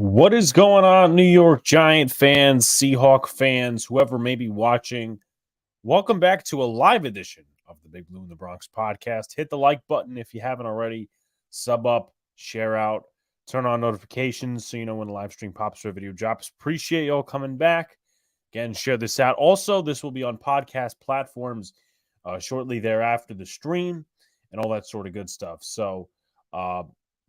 What is going on, New York Giant fans, Seahawk fans, whoever may be watching? Welcome back to a live edition of the Big Blue in the Bronx podcast. Hit the like button if you haven't already. Sub up, share out, turn on notifications so you know when the live stream pops or a video drops. Appreciate y'all coming back. Again, share this out. Also, this will be on podcast platforms shortly thereafter the stream and all that sort of good stuff. So,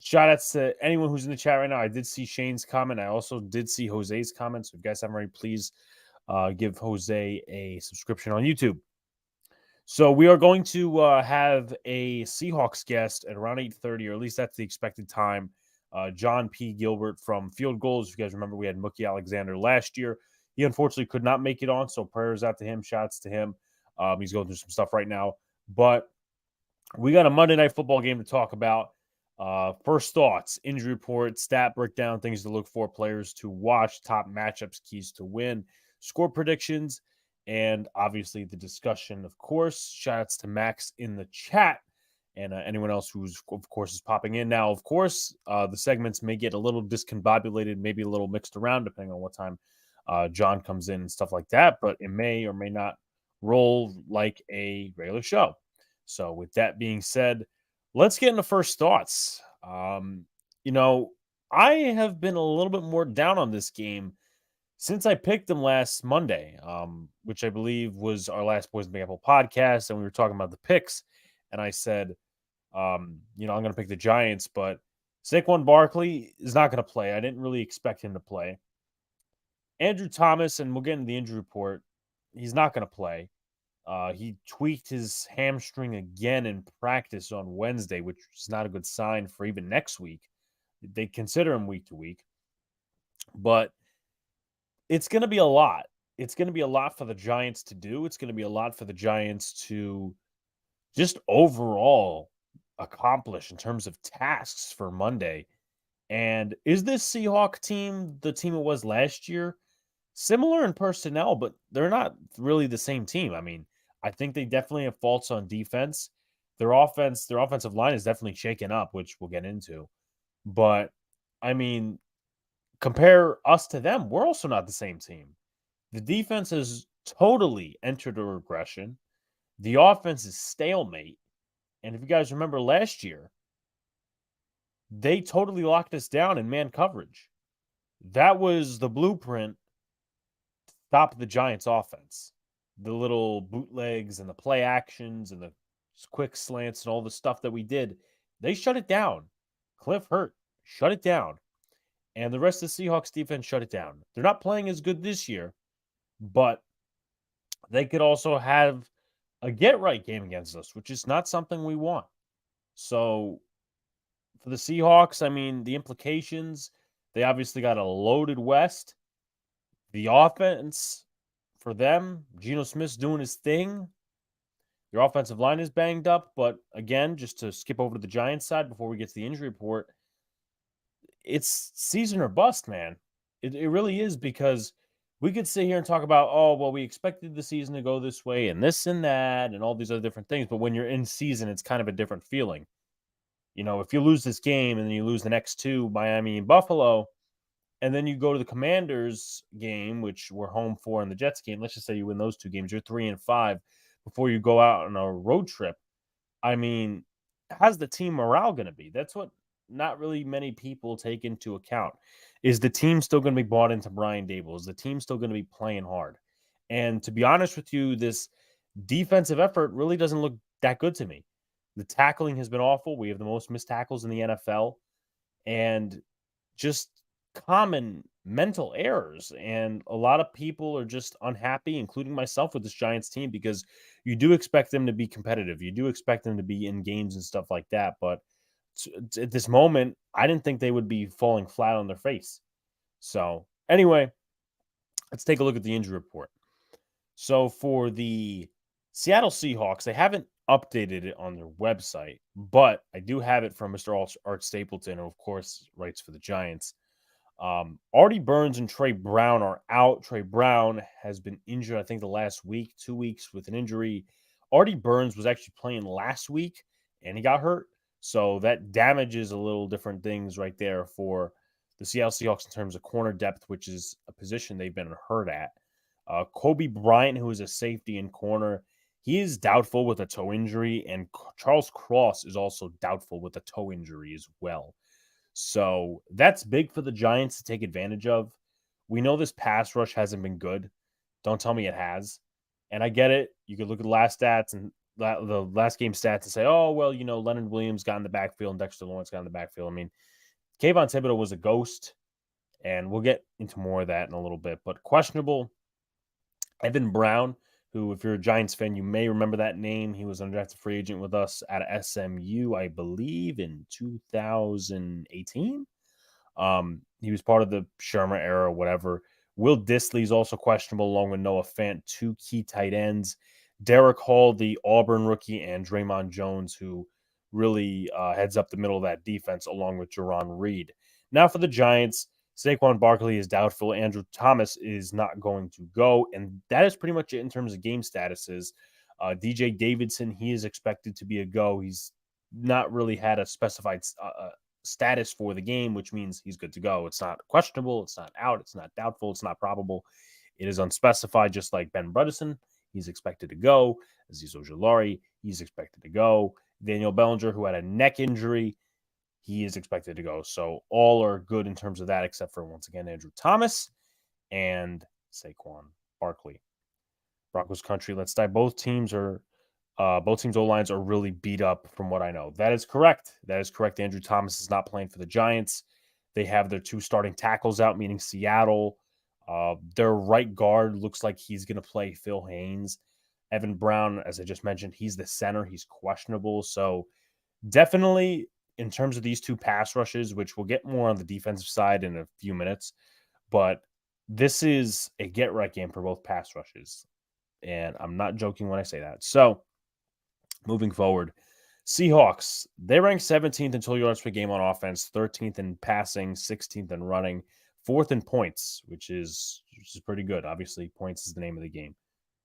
shout outs to anyone who's in the chat right now. I did see Shane's comment. I also did see Jose's comment. So if you guys haven't already, please give Jose a subscription on YouTube. So we are going to have a Seahawks guest at around 8:30, or at least that's the expected time. John P. Gilbert from Field Gulls. If you guys remember, we had Mookie Alexander last year. He unfortunately could not make it on, so prayers out to him. Shouts to him. He's going through some stuff right now. But we got a Monday Night Football game to talk about. First thoughts, injury report, stat breakdown, things to look for, players to watch, top matchups, keys to win, score predictions, and obviously the discussion, of course. Shout outs to Max in the chat and anyone else who's, of course, is popping in. Now, of course, the segments may get a little discombobulated, maybe a little mixed around, depending on what time John comes in and stuff like that, but it may or may not roll like a regular show. So with that being said, let's get into first thoughts. I have been a little bit more down on this game since I picked them last Monday, which I believe was our last Boys in the Apple podcast, and we were talking about the picks, and I said, I'm going to pick the Giants, but Saquon Barkley is not going to play. I didn't really expect him to play. Andrew Thomas, and we'll get into the injury report, he's not going to play. He tweaked his hamstring again in practice on Wednesday, which is not a good sign for even next week. They consider him week to week. But it's going to be a lot. It's going to be a lot for the Giants to do. It's going to be a lot for the Giants to just overall accomplish in terms of tasks for Monday. And is this Seahawk team the team it was last year? Similar in personnel, but they're not really the same team. I mean, I think they definitely have faults on defense. Their offensive line is definitely shaken up, which we'll get into. But, I mean, compare us to them, we're also not the same team. The defense has totally entered a regression. The offense is stalemate. And if you guys remember last year, they totally locked us down in man coverage. That was the blueprint to stop the Giants' offense. The little bootlegs and the play actions and the quick slants and all the stuff that we did, they shut it down. Cliff Hurt shut it down. And the rest of the Seahawks defense shut it down. They're not playing as good this year, but they could also have a get-right game against us, which is not something we want. So for the Seahawks, I mean, the implications, they obviously got a loaded West. The offense, for them, Geno Smith's doing his thing. Their offensive line is banged up, but again, just to skip over to the Giants side before we get to the injury report, it's season or bust, man. It really is, because we could sit here and talk about, oh, well, we expected the season to go this way and this and that and all these other different things, but when you're in season, it's kind of a different feeling. If you lose this game and then you lose the next two, Miami and Buffalo, and then you go to the Commanders game, which we're home for, and the Jets game, let's just say you win those two games, you're 3-5 before you go out on a road trip. I mean, how's the team morale going to be? That's what not really many people take into account. Is the team still going to be bought into Brian Daboll? Is the team still going to be playing hard? And to be honest with you, this defensive effort really doesn't look that good to me. The tackling has been awful. We have the most missed tackles in the NFL. And just common mental errors, and a lot of people are just unhappy, including myself, with this Giants team, because you do expect them to be competitive. You do expect them to be in games and stuff like that, but at this moment, I didn't think they would be falling flat on their face. So anyway, let's take a look at the injury report. So for the Seattle Seahawks, they haven't updated it on their website, but I do have it from Mr. Art Stapleton, who of course writes for the Giants. Artie Burns and Trey Brown are out. Trey Brown has been injured, I think, the last week, 2 weeks with an injury. Artie Burns was actually playing last week, and he got hurt. So that damages a little different things right there for the Seattle Seahawks in terms of corner depth, which is a position they've been hurt at. Kobe Bryant, who is a safety and corner, he is doubtful with a toe injury, and Charles Cross is also doubtful with a toe injury as well. So that's big for the Giants to take advantage of. We know this pass rush hasn't been good. Don't tell me it has. And I get it. You could look at the last stats and the last game stats and say, oh, well, Leonard Williams got in the backfield and Dexter Lawrence got in the backfield. I mean, Kayvon Thibodeau was a ghost, and we'll get into more of that in a little bit. But questionable, Evan Brown, who, if you're a Giants fan, you may remember that name. He was an undrafted free agent with us at SMU, I believe, in 2018. He was part of the Shermer era, whatever. Will Dissly is also questionable, along with Noah Fant, two key tight ends. Derek Hall, the Auburn rookie, and Draymond Jones, who really heads up the middle of that defense, along with Jerron Reed. Now for the Giants, Saquon Barkley is doubtful. Andrew Thomas is not going to go, and that is pretty much it in terms of game statuses. DJ Davidson, he is expected to be a go. He's not really had a specified status for the game, which means he's good to go. It's not questionable, it's not out, it's not doubtful, it's not probable. It is unspecified, just like Ben Bredeson. He's expected to go. Azeez Ojulari, he's expected to go. Daniel Bellinger, who had a neck injury, he is expected to go. So all are good in terms of that, except for, once again, Andrew Thomas and Saquon Barkley. Broncos country, let's dive. Both teams' O-lines are really beat up from what I know. That is correct. Andrew Thomas is not playing for the Giants. They have their two starting tackles out, meaning Seattle. Their right guard looks like he's going to play Phil Haynes. Evan Brown, as I just mentioned, he's the center. He's questionable. So definitely in terms of these two pass rushes, which we'll get more on the defensive side in a few minutes, but this is a get-right game for both pass rushes. And I'm not joking when I say that. So moving forward, Seahawks, they rank 17th in total yards per game on offense, 13th in passing, 16th in running, 4th in points, which is pretty good. Obviously, points is the name of the game.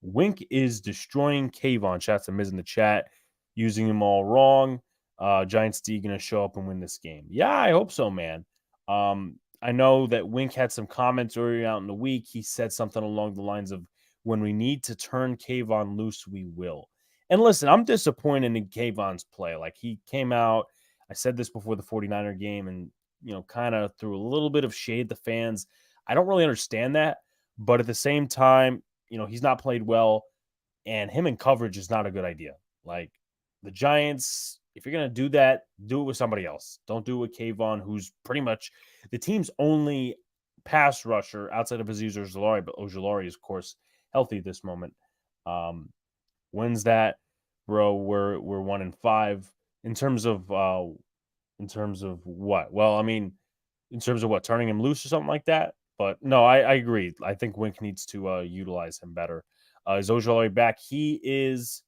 Wink is destroying Kayvon. Shout out to Miz in the chat, using them all wrong. Giants D going to show up and win this game. Yeah, I hope so, man. I know that Wink had some comments earlier out in the week. He said something along the lines of, when we need to turn Kayvon loose, we will. And listen, I'm disappointed in Kayvon's play. Like, he came out, I said this before the 49er game, and, kind of threw a little bit of shade to fans. I don't really understand that. But at the same time, he's not played well, and him in coverage is not a good idea. Like, the Giants, if you're going to do that, do it with somebody else. Don't do it with Kayvon, who's pretty much the team's only pass rusher outside of Azeez Ojulari, but Ojulari is, of course, healthy at this moment. Wins that, bro, we're 1-5 in terms of what? Well, I mean, in terms of what, turning him loose or something like that. But no, I agree. I think Wink needs to utilize him better. Is Ojulari back? He is.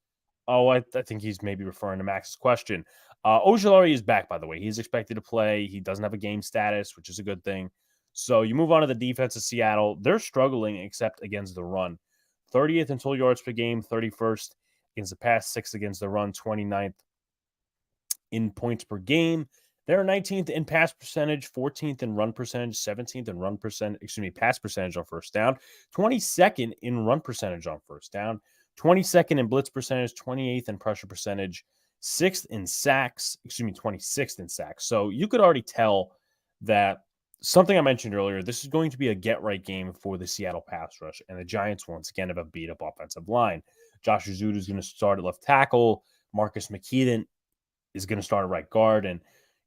Oh, I think he's maybe referring to Max's question. Ojulari is back, by the way. He's expected to play. He doesn't have a game status, which is a good thing. So you move on to the defense of Seattle. They're struggling except against the run. 30th in total yards per game, 31st against the pass, 6th against the run, 29th in points per game. They're 19th in pass percentage, 14th in run percentage, 17th in pass percentage on first down, 22nd in run percentage on first down, 22nd in blitz percentage, 28th in pressure percentage, 26th in sacks. So you could already tell that something I mentioned earlier, this is going to be a get-right game for the Seattle pass rush, and the Giants once again have a beat-up offensive line. Josh Uzuda is going to start at left tackle. Marcus McKeon is going to start at right guard, and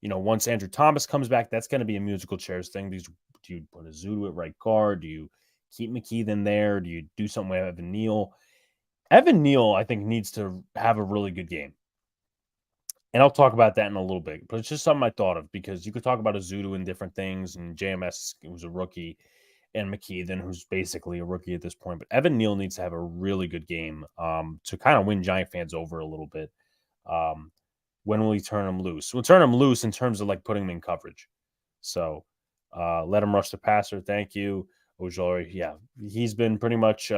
once Andrew Thomas comes back, that's going to be a musical chairs thing. Do you put Uzuda at right guard? Do you keep McKeon there? Do you do something with Evan Neal? Evan Neal, I think, needs to have a really good game. And I'll talk about that in a little bit, but it's just something I thought of, because you could talk about Uzuda and different things, and JMS was a rookie, and McKeon, who's basically a rookie at this point. But Evan Neal needs to have a really good game to kind of win Giant fans over a little bit. When will he turn him loose? We'll turn him loose in terms of like putting him in coverage. So let him rush the passer. Thank you, Ojulari. Yeah, he's been pretty much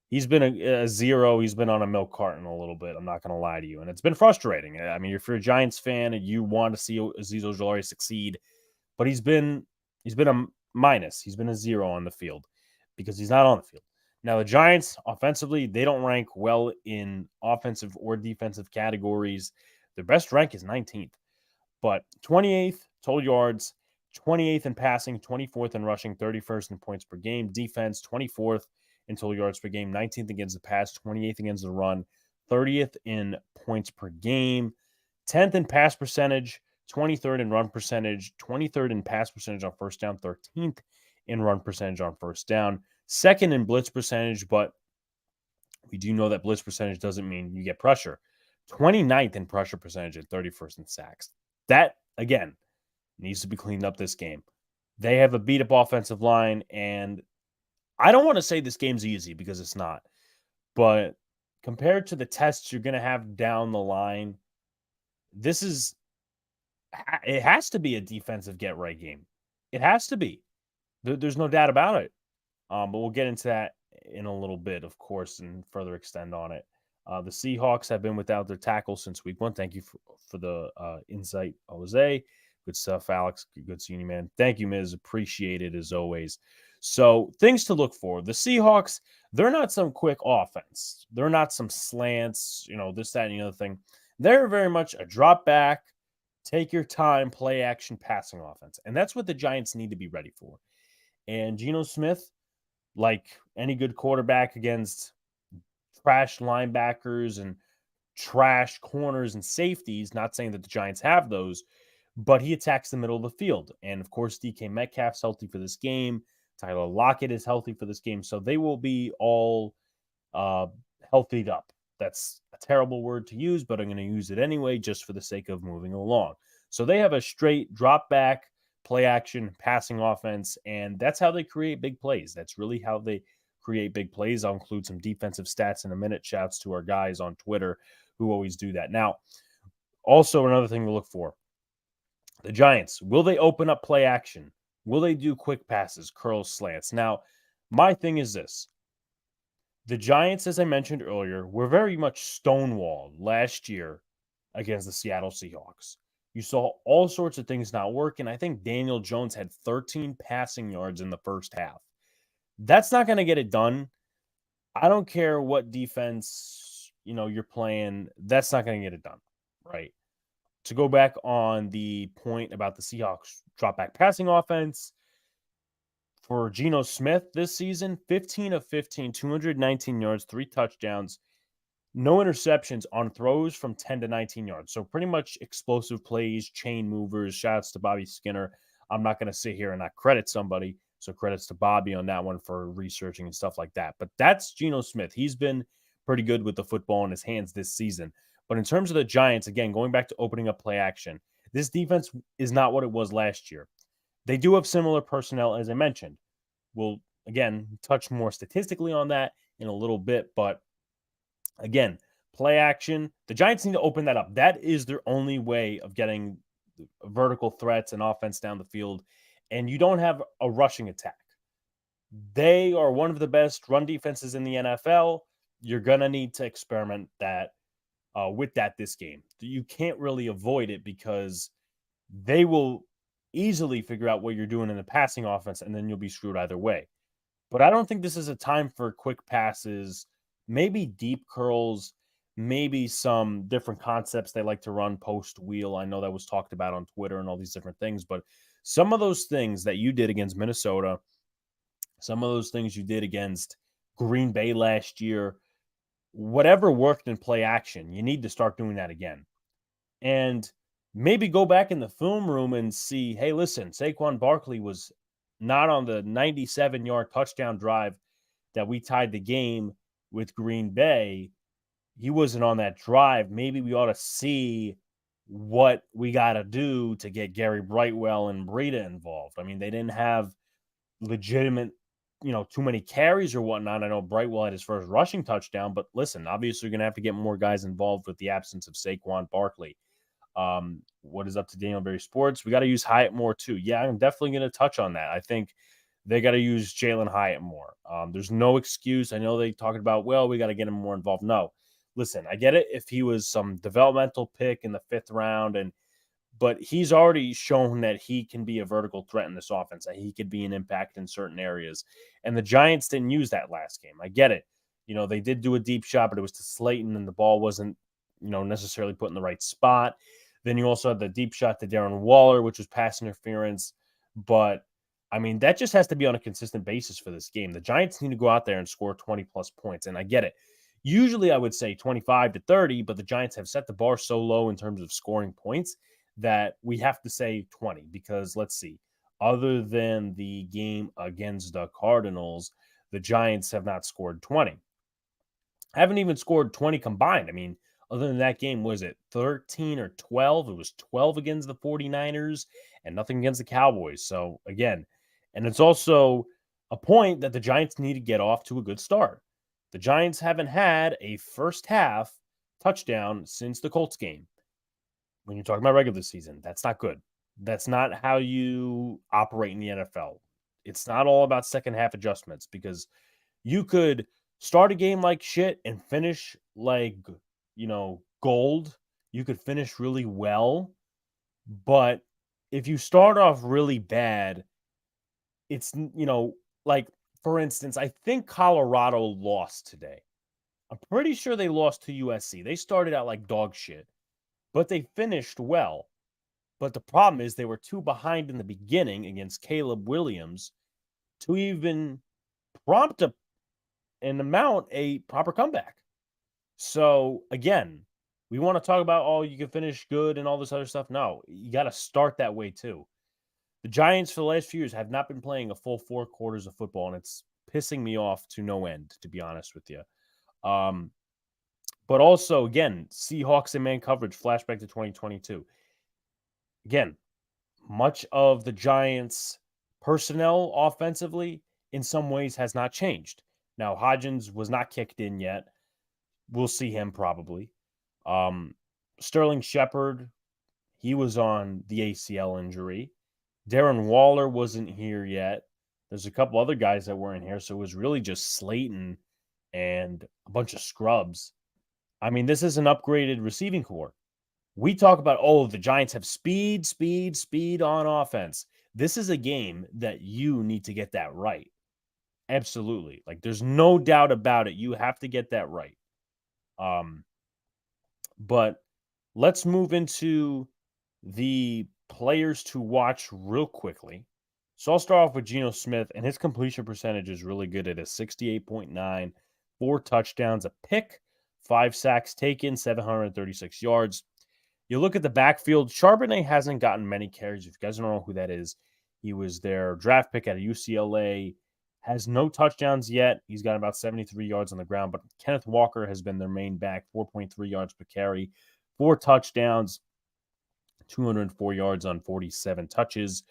he's been a zero. He's been on a milk carton a little bit. I'm not going to lie to you. And it's been frustrating. I mean, if you're a Giants fan and you want to see Azeez Ojulari succeed, but he's been He's been a minus. He's been a 0 on the field because he's not on the field. Now, the Giants, offensively, they don't rank well in offensive or defensive categories. Their best rank is 19th, but 28th total yards, 28th in passing, 24th in rushing, 31st in points per game. Defense, 24th in total yards per game, 19th against the pass, 28th against the run, 30th in points per game, 10th in pass percentage, 23rd in run percentage, 23rd in pass percentage on first down, 13th in run percentage on first down, second in blitz percentage, but we do know that blitz percentage doesn't mean you get pressure. 29th in pressure percentage and 31st in sacks. That, again, needs to be cleaned up this game. They have a beat-up offensive line, and I don't want to say this game's easy because it's not, but compared to the tests you're going to have down the line, it has to be a defensive get-right game. It has to be. There's no doubt about it. But we'll get into that in a little bit, of course, and further extend on it. The Seahawks have been without their tackle since week 1. Thank you for the insight, Jose. Good stuff, Alex. Good seeing you, man. Thank you, Miz. Appreciate it as always. So things to look for. The Seahawks, they're not some quick offense. They're not some slants, this, that, and the other thing. They're very much a drop back, take your time, play action, passing offense. And that's what the Giants need to be ready for. And Geno Smith, like any good quarterback against trash linebackers and trash corners and safeties, not saying that the Giants have those, but he attacks the middle of the field. And of course, DK Metcalf's healthy for this game. Tyler Lockett is healthy for this game. So they will be all healthied up. That's a terrible word to use, but I'm going to use it anyway, just for the sake of moving along. So they have a straight drop back, play action, passing offense, and that's how they create big plays. That's really how they create big plays. I'll include some defensive stats in a minute. Shouts to our guys on Twitter who always do that. Now, also another thing to look for, the Giants, will they open up play action? Will they do quick passes, curls, slants? Now, my thing is this. The Giants, as I mentioned earlier, were very much stonewalled last year against the Seattle Seahawks. You saw all sorts of things not work, and I think Daniel Jones had 13 passing yards in the first half. That's not going to get it done. I don't care what defense, you're playing. That's not going to get it done, right? To go back on the point about the Seahawks drop back passing offense, for Geno Smith this season, 15 of 15, 219 yards, 3 touchdowns, no interceptions on throws from 10 to 19 yards. So pretty much explosive plays, chain movers. Shouts to Bobby Skinner. I'm not going to sit here and not credit somebody. So credits to Bobby on that one for researching and stuff like that. But that's Geno Smith. He's been pretty good with the football in his hands this season. But in terms of the Giants, again, going back to opening up play action, this defense is not what it was last year. They do have similar personnel, as I mentioned. We'll, again, touch more statistically on that in a little bit. But, again, play action, the Giants need to open that up. That is their only way of getting vertical threats and offense down the field. And you don't have a rushing attack. They are one of the best run defenses in the NFL. You're going to need to experiment with that this game. You can't really avoid it because they will easily figure out what you're doing in the passing offense, and then you'll be screwed either way. But I don't think this is a time for quick passes, maybe deep curls, maybe some different concepts they like to run post wheel. I know that was talked about on Twitter and all these different things, but some of those things that you did against Minnesota, some of those things you did against Green Bay last year, whatever worked in play action, you need to start doing that again. And maybe go back in the film room and see, hey, listen, Saquon Barkley was not on the 97-yard touchdown drive that we tied the game with Green Bay. He wasn't on that drive. Maybe we ought to see what we got to do to get Gary Brightwell and Breida involved. I mean, they didn't have legitimate, too many carries or whatnot. I know Brightwell had his first rushing touchdown, but listen, obviously you're going to have to get more guys involved with the absence of Saquon Barkley. What is up to Daniel Berry Sports? We got to use Hyatt more too. Yeah, I'm definitely going to touch on that. I think they got to use Jalen Hyatt more. There's no excuse. I know they talking about, well, we got to get him more involved. No, listen, I get it. If he was some developmental pick in the 5th round and but he's already shown that he can be a vertical threat in this offense, that he could be an impact in certain areas. And the Giants didn't use that last game. I get it. They did do a deep shot, but it was to Slayton, and the ball wasn't, necessarily put in the right spot. Then you also had the deep shot to Darren Waller, which was pass interference. But, that just has to be on a consistent basis for this game. The Giants need to go out there and score 20-plus points, and I get it. Usually I would say 25 to 30, but the Giants have set the bar so low in terms of scoring points that we have to say 20 because, let's see, other than the game against the Cardinals, the Giants have not scored 20. Haven't even scored 20 combined. Other than that game, was it 13 or 12? It was 12 against the 49ers and nothing against the Cowboys. So, again, and it's also a point that the Giants need to get off to a good start. The Giants haven't had a first half touchdown since the Colts game. When you're talking about regular season, that's not good. That's not how you operate in the NFL. It's not all about second half adjustments because you could start a game like shit and finish like, gold. You could finish really well. But if you start off really bad, it's, like, for instance, I think Colorado lost today. I'm pretty sure they lost to USC. They started out like dog shit, but they finished well. But the problem is they were too behind in the beginning against Caleb Williams to even prompt mount a proper comeback. So, again, we want to talk about, you can finish good and all this other stuff. No, you got to start that way too. The Giants for the last few years have not been playing a full 4 quarters of football, and it's pissing me off to no end, to be honest with you. But also, again, Seahawks and man coverage, flashback to 2022. Again, much of the Giants' personnel offensively in some ways has not changed. Now, Hodgins was not kicked in yet. We'll see him probably. Sterling Shepard, he was on the ACL injury. Darren Waller wasn't here yet. There's a couple other guys that weren't here, so it was really just Slayton and a bunch of scrubs. This is an upgraded receiving corps. We talk about, the Giants have speed on offense. This is a game that you need to get that right. Absolutely. Like, there's no doubt about it. You have to get that right. But let's move into the players to watch real quickly. So I'll start off with Geno Smith, and his completion percentage is really good at a 68.9, 4 touchdowns, a pick, 5 sacks taken, 736 yards. You look at the backfield, Charbonnet hasn't gotten many carries. If you guys don't know who that is, he was their draft pick at UCLA, has no touchdowns yet. He's got about 73 yards on the ground, but Kenneth Walker has been their main back, 4.3 yards per carry, 4 touchdowns, 204 yards on 47 touches.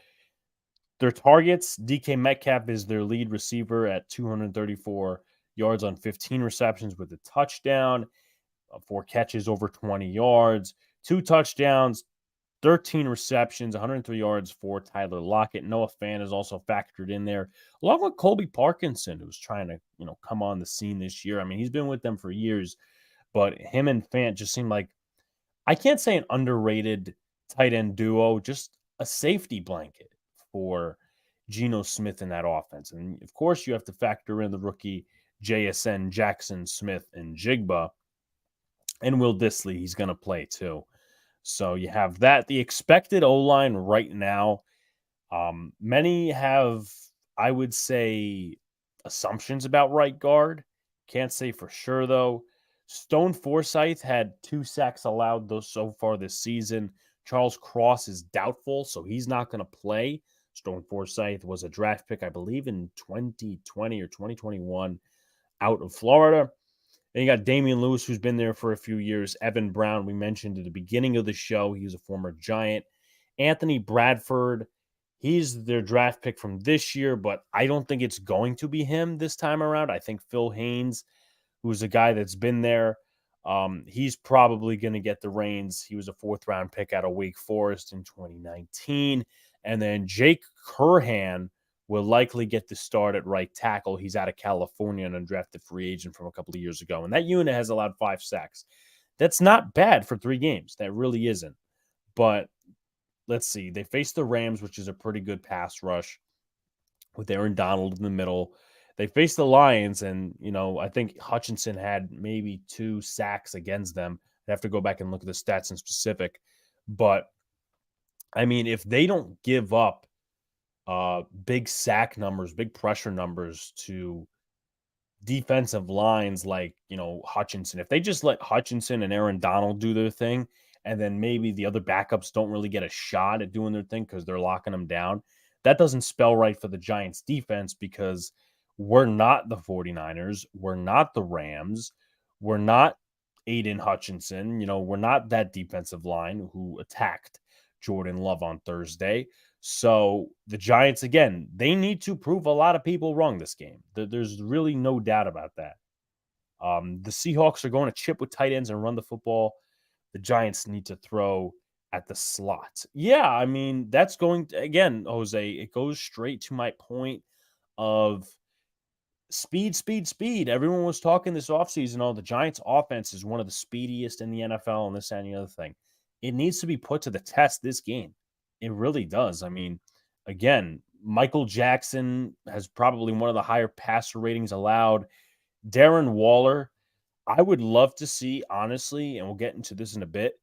Their targets, DK Metcalf is their lead receiver at 234 yards on 15 receptions with a touchdown, 4 catches over 20 yards, 2 touchdowns, 13 receptions, 103 yards for Tyler Lockett. Noah Fant is also factored in there, along with Colby Parkinson, who's trying to, come on the scene this year. He's been with them for years, but him and Fant just seem like, I can't say an underrated tight end duo, just a safety blanket for Geno Smith in that offense. And, of course, you have to factor in the rookie JSN, Jackson Smith, and Jigba. And Will Dissly, he's going to play too. So you have that. The expected O-line right now, many have, I would say, assumptions about right guard. Can't say for sure, though. Stone Forsythe had 2 sacks allowed so far this season. Charles Cross is doubtful, so he's not going to play. Stone Forsythe was a draft pick, I believe, in 2020 or 2021 out of Florida. Then you got Damian Lewis, who's been there for a few years. Evan Brown, we mentioned at the beginning of the show. He was a former Giant. Anthony Bradford, he's their draft pick from this year, but I don't think it's going to be him this time around. I think Phil Haynes, who's a guy that's been there, he's probably going to get the reins. He was a 4th-round pick out of Wake Forest in 2019. And then Jake Curhan will likely get the start at right tackle. He's out of California, an undrafted free agent from a couple of years ago. And that unit has allowed 5 sacks. That's not bad for 3 games. That really isn't. But let's see. They face the Rams, which is a pretty good pass rush with Aaron Donald in the middle. They face the Lions, and I think Hutchinson had maybe 2 sacks against them. I have to go back and look at the stats in specific, but I mean, if they don't give up big sack numbers, big pressure numbers to defensive lines like, Hutchinson, if they just let Hutchinson and Aaron Donald do their thing, and then maybe the other backups don't really get a shot at doing their thing because they're locking them down, that doesn't spell right for the Giants defense because we're not the 49ers. We're not the Rams. We're not Aiden Hutchinson. We're not that defensive line who attacked Jordan Love on Thursday. So the Giants, again, they need to prove a lot of people wrong this game. There's really no doubt about that. The Seahawks are going to chip with tight ends and run the football. The Giants need to throw at the slot. Yeah, I mean, that's going to, again, Jose, it goes straight to my point of speed, speed, speed. Everyone was talking this offseason, the Giants offense is one of the speediest in the NFL and this and the other thing. It needs to be put to the test this game. It really does. I mean, again, Michael Jackson has probably one of the higher passer ratings allowed. Darren Waller, I would love to see, honestly, and we'll get into this in a bit,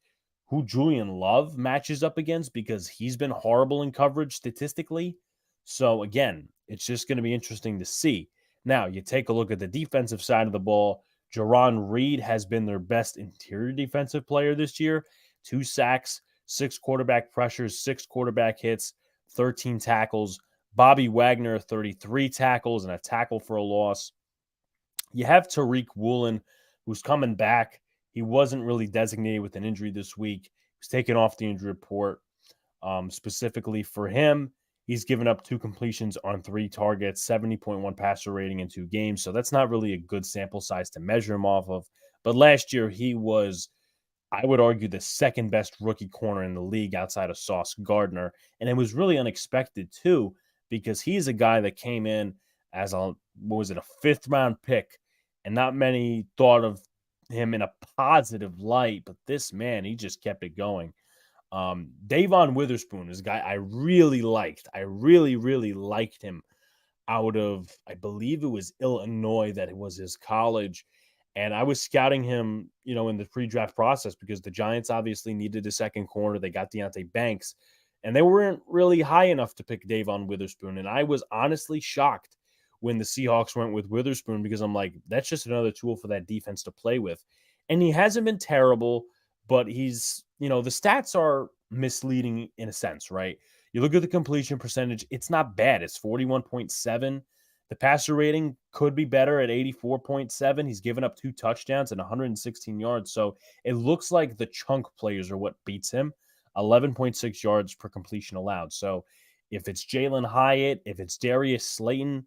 who Julian Love matches up against because he's been horrible in coverage statistically. So, again, it's just going to be interesting to see. Now, you take a look at the defensive side of the ball. Jaron Reed has been their best interior defensive player this year. 2 sacks, 6 quarterback pressures, 6 quarterback hits, 13 tackles. Bobby Wagner, 33 tackles and a tackle for a loss. You have Tariq Woolen, who's coming back. He wasn't really designated with an injury this week. He was taken off the injury report specifically for him. He's given up 2 completions on 3 targets, 70.1 passer rating in 2 games. So that's not really a good sample size to measure him off of. But last year, he was, I would argue, the second best rookie corner in the league outside of Sauce Gardner. And it was really unexpected, too, because he's a guy that came in as a 5th round pick. And not many thought of him in a positive light. But this man, he just kept it going. Davon Witherspoon is a guy I really liked. I really, really liked him out of, I believe it was Illinois that it was his college. And I was scouting him, in the pre-draft process because the Giants obviously needed a second corner. They got Deonte Banks, and they weren't really high enough to pick Davon Witherspoon. And I was honestly shocked when the Seahawks went with Witherspoon because I'm like, that's just another tool for that defense to play with. And he hasn't been terrible, but he's, the stats are misleading in a sense, right? You look at the completion percentage, it's not bad. It's 41.7. The passer rating could be better at 84.7. He's given up 2 touchdowns and 116 yards. So it looks like the chunk players are what beats him. 11.6 yards per completion allowed. So if it's Jalen Hyatt, if it's Darius Slayton,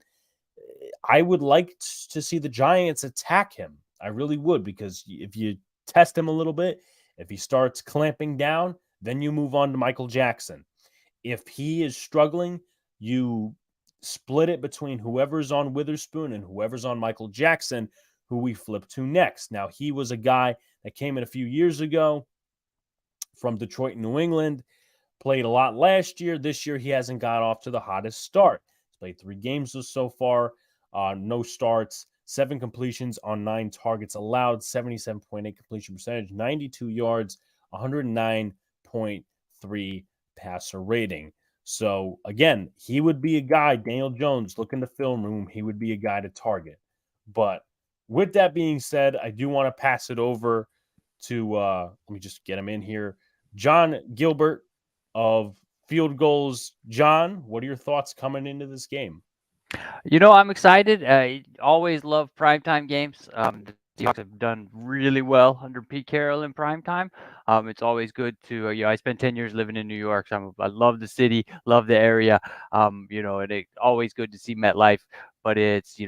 I would like to see the Giants attack him. I really would, because if you test him a little bit, if he starts clamping down, then you move on to Michael Jackson. If he is struggling, you split it between whoever's on Witherspoon and whoever's on Michael Jackson, who we flip to next. Now, he was a guy that came in a few years ago from Detroit, New England, played a lot last year. This year, he hasn't got off to the hottest start. He's played 3 games so far, no starts, 7 completions on 9 targets allowed, 77.8 completion percentage, 92 yards, 109.3 passer rating. So, again, he would be a guy, Daniel Jones, look in the film room, he would be a guy to target. But with that being said, I do want to pass it over to, let me just get him in here, John Gilbert of Field Gulls. John, what are your thoughts coming into this game? I'm excited. I always love primetime games. The Seahawks have done really well under Pete Carroll in primetime. It's always good to, I spent 10 years living in New York, so I love the city, love the area. And it's always good to see MetLife. But it's,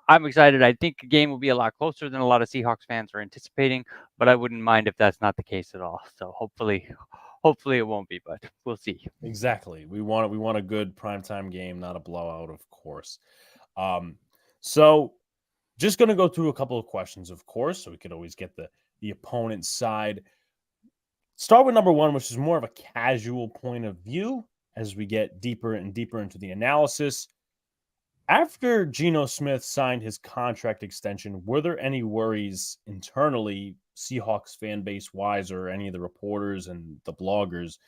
I'm excited. I think the game will be a lot closer than a lot of Seahawks fans are anticipating, but I wouldn't mind if that's not the case at all. So hopefully it won't be, but we'll see. Exactly. We want a good primetime game, not a blowout, of course. So just going to go through a couple of questions, of course, so we could always get the opponent's side. Start with number one, which is more of a casual point of view as we get deeper and deeper into the analysis. After Geno Smith signed his contract extension, were there any worries internally, Seahawks fan base wise, or any of the reporters and the bloggers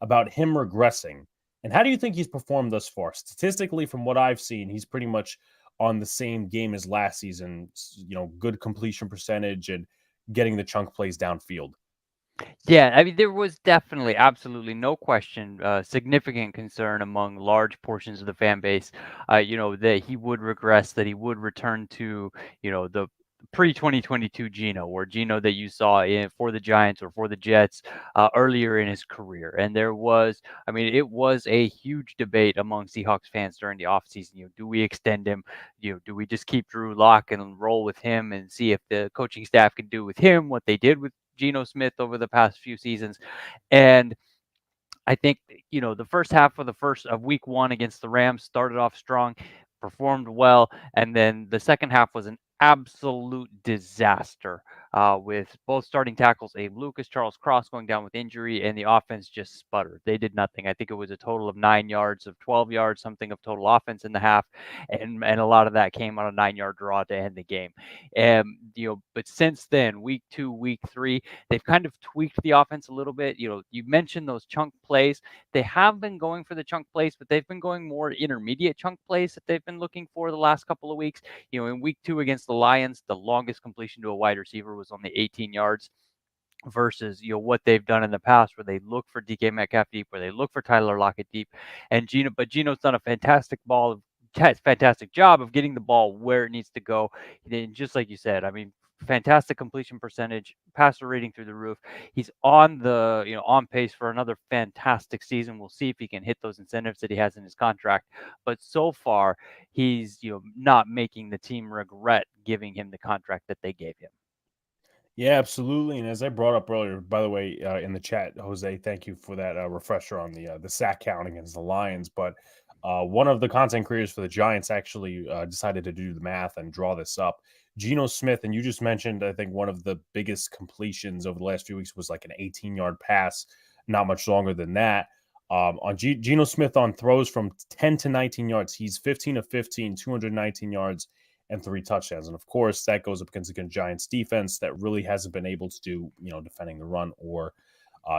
about him regressing? And how do you think he's performed thus far? Statistically, from what I've seen, he's pretty much on the same game as last season, good completion percentage and getting the chunk plays downfield. Yeah, I mean, there was definitely, absolutely no question, significant concern among large portions of the fan base, that he would regress, that he would return to, the pre-2022 Geno, or Geno that you saw for the Giants or for the Jets earlier in his career. And there was, I mean, it was a huge debate among Seahawks fans during the offseason. Do we extend him? Do we just keep Drew Lock and roll with him and see if the coaching staff can do with him what they did with Geno Smith over the past few seasons? And I think, the first half of week one against the Rams started off strong, performed well, and then the second half was an absolute disaster, with both starting tackles, Abe Lucas, Charles Cross, going down with injury, and the offense just sputtered. They did nothing. I think it was a total of 9 yards of 12 yards, something of total offense in the half, and a lot of that came on a 9-yard draw to end the game. But since then, week two, week three, they've kind of tweaked the offense a little bit. You mentioned those chunk plays. They have been going for the chunk plays, but they've been going more intermediate chunk plays that they've been looking for the last couple of weeks. In week two against the Lions, the longest completion to a wide receiver was only 18 yards versus what they've done in the past, where they look for DK Metcalf deep, where they look for Tyler Lockett deep. And Geno's done a fantastic job of getting the ball where it needs to go. And just like you said, I mean, fantastic completion percentage, passer rating through the roof. He's on pace for another fantastic season. We'll see if he can hit those incentives that he has in his contract. But so far, he's not making the team regret giving him the contract that they gave him. Yeah, absolutely. And as I brought up earlier, by the way, in the chat, Jose, thank you for that refresher on the sack count against the Lions. But one of the content creators for the Giants actually decided to do the math and draw this up. Geno Smith, and you just mentioned, I think one of the biggest completions over the last few weeks was like an 18-yard pass, not much longer than that. On Geno Smith on throws from 10 to 19 yards, he's 15 of 15, 219 yards and 3 touchdowns. And of course, that goes up against the Giants defense that really hasn't been able to do, defending the run or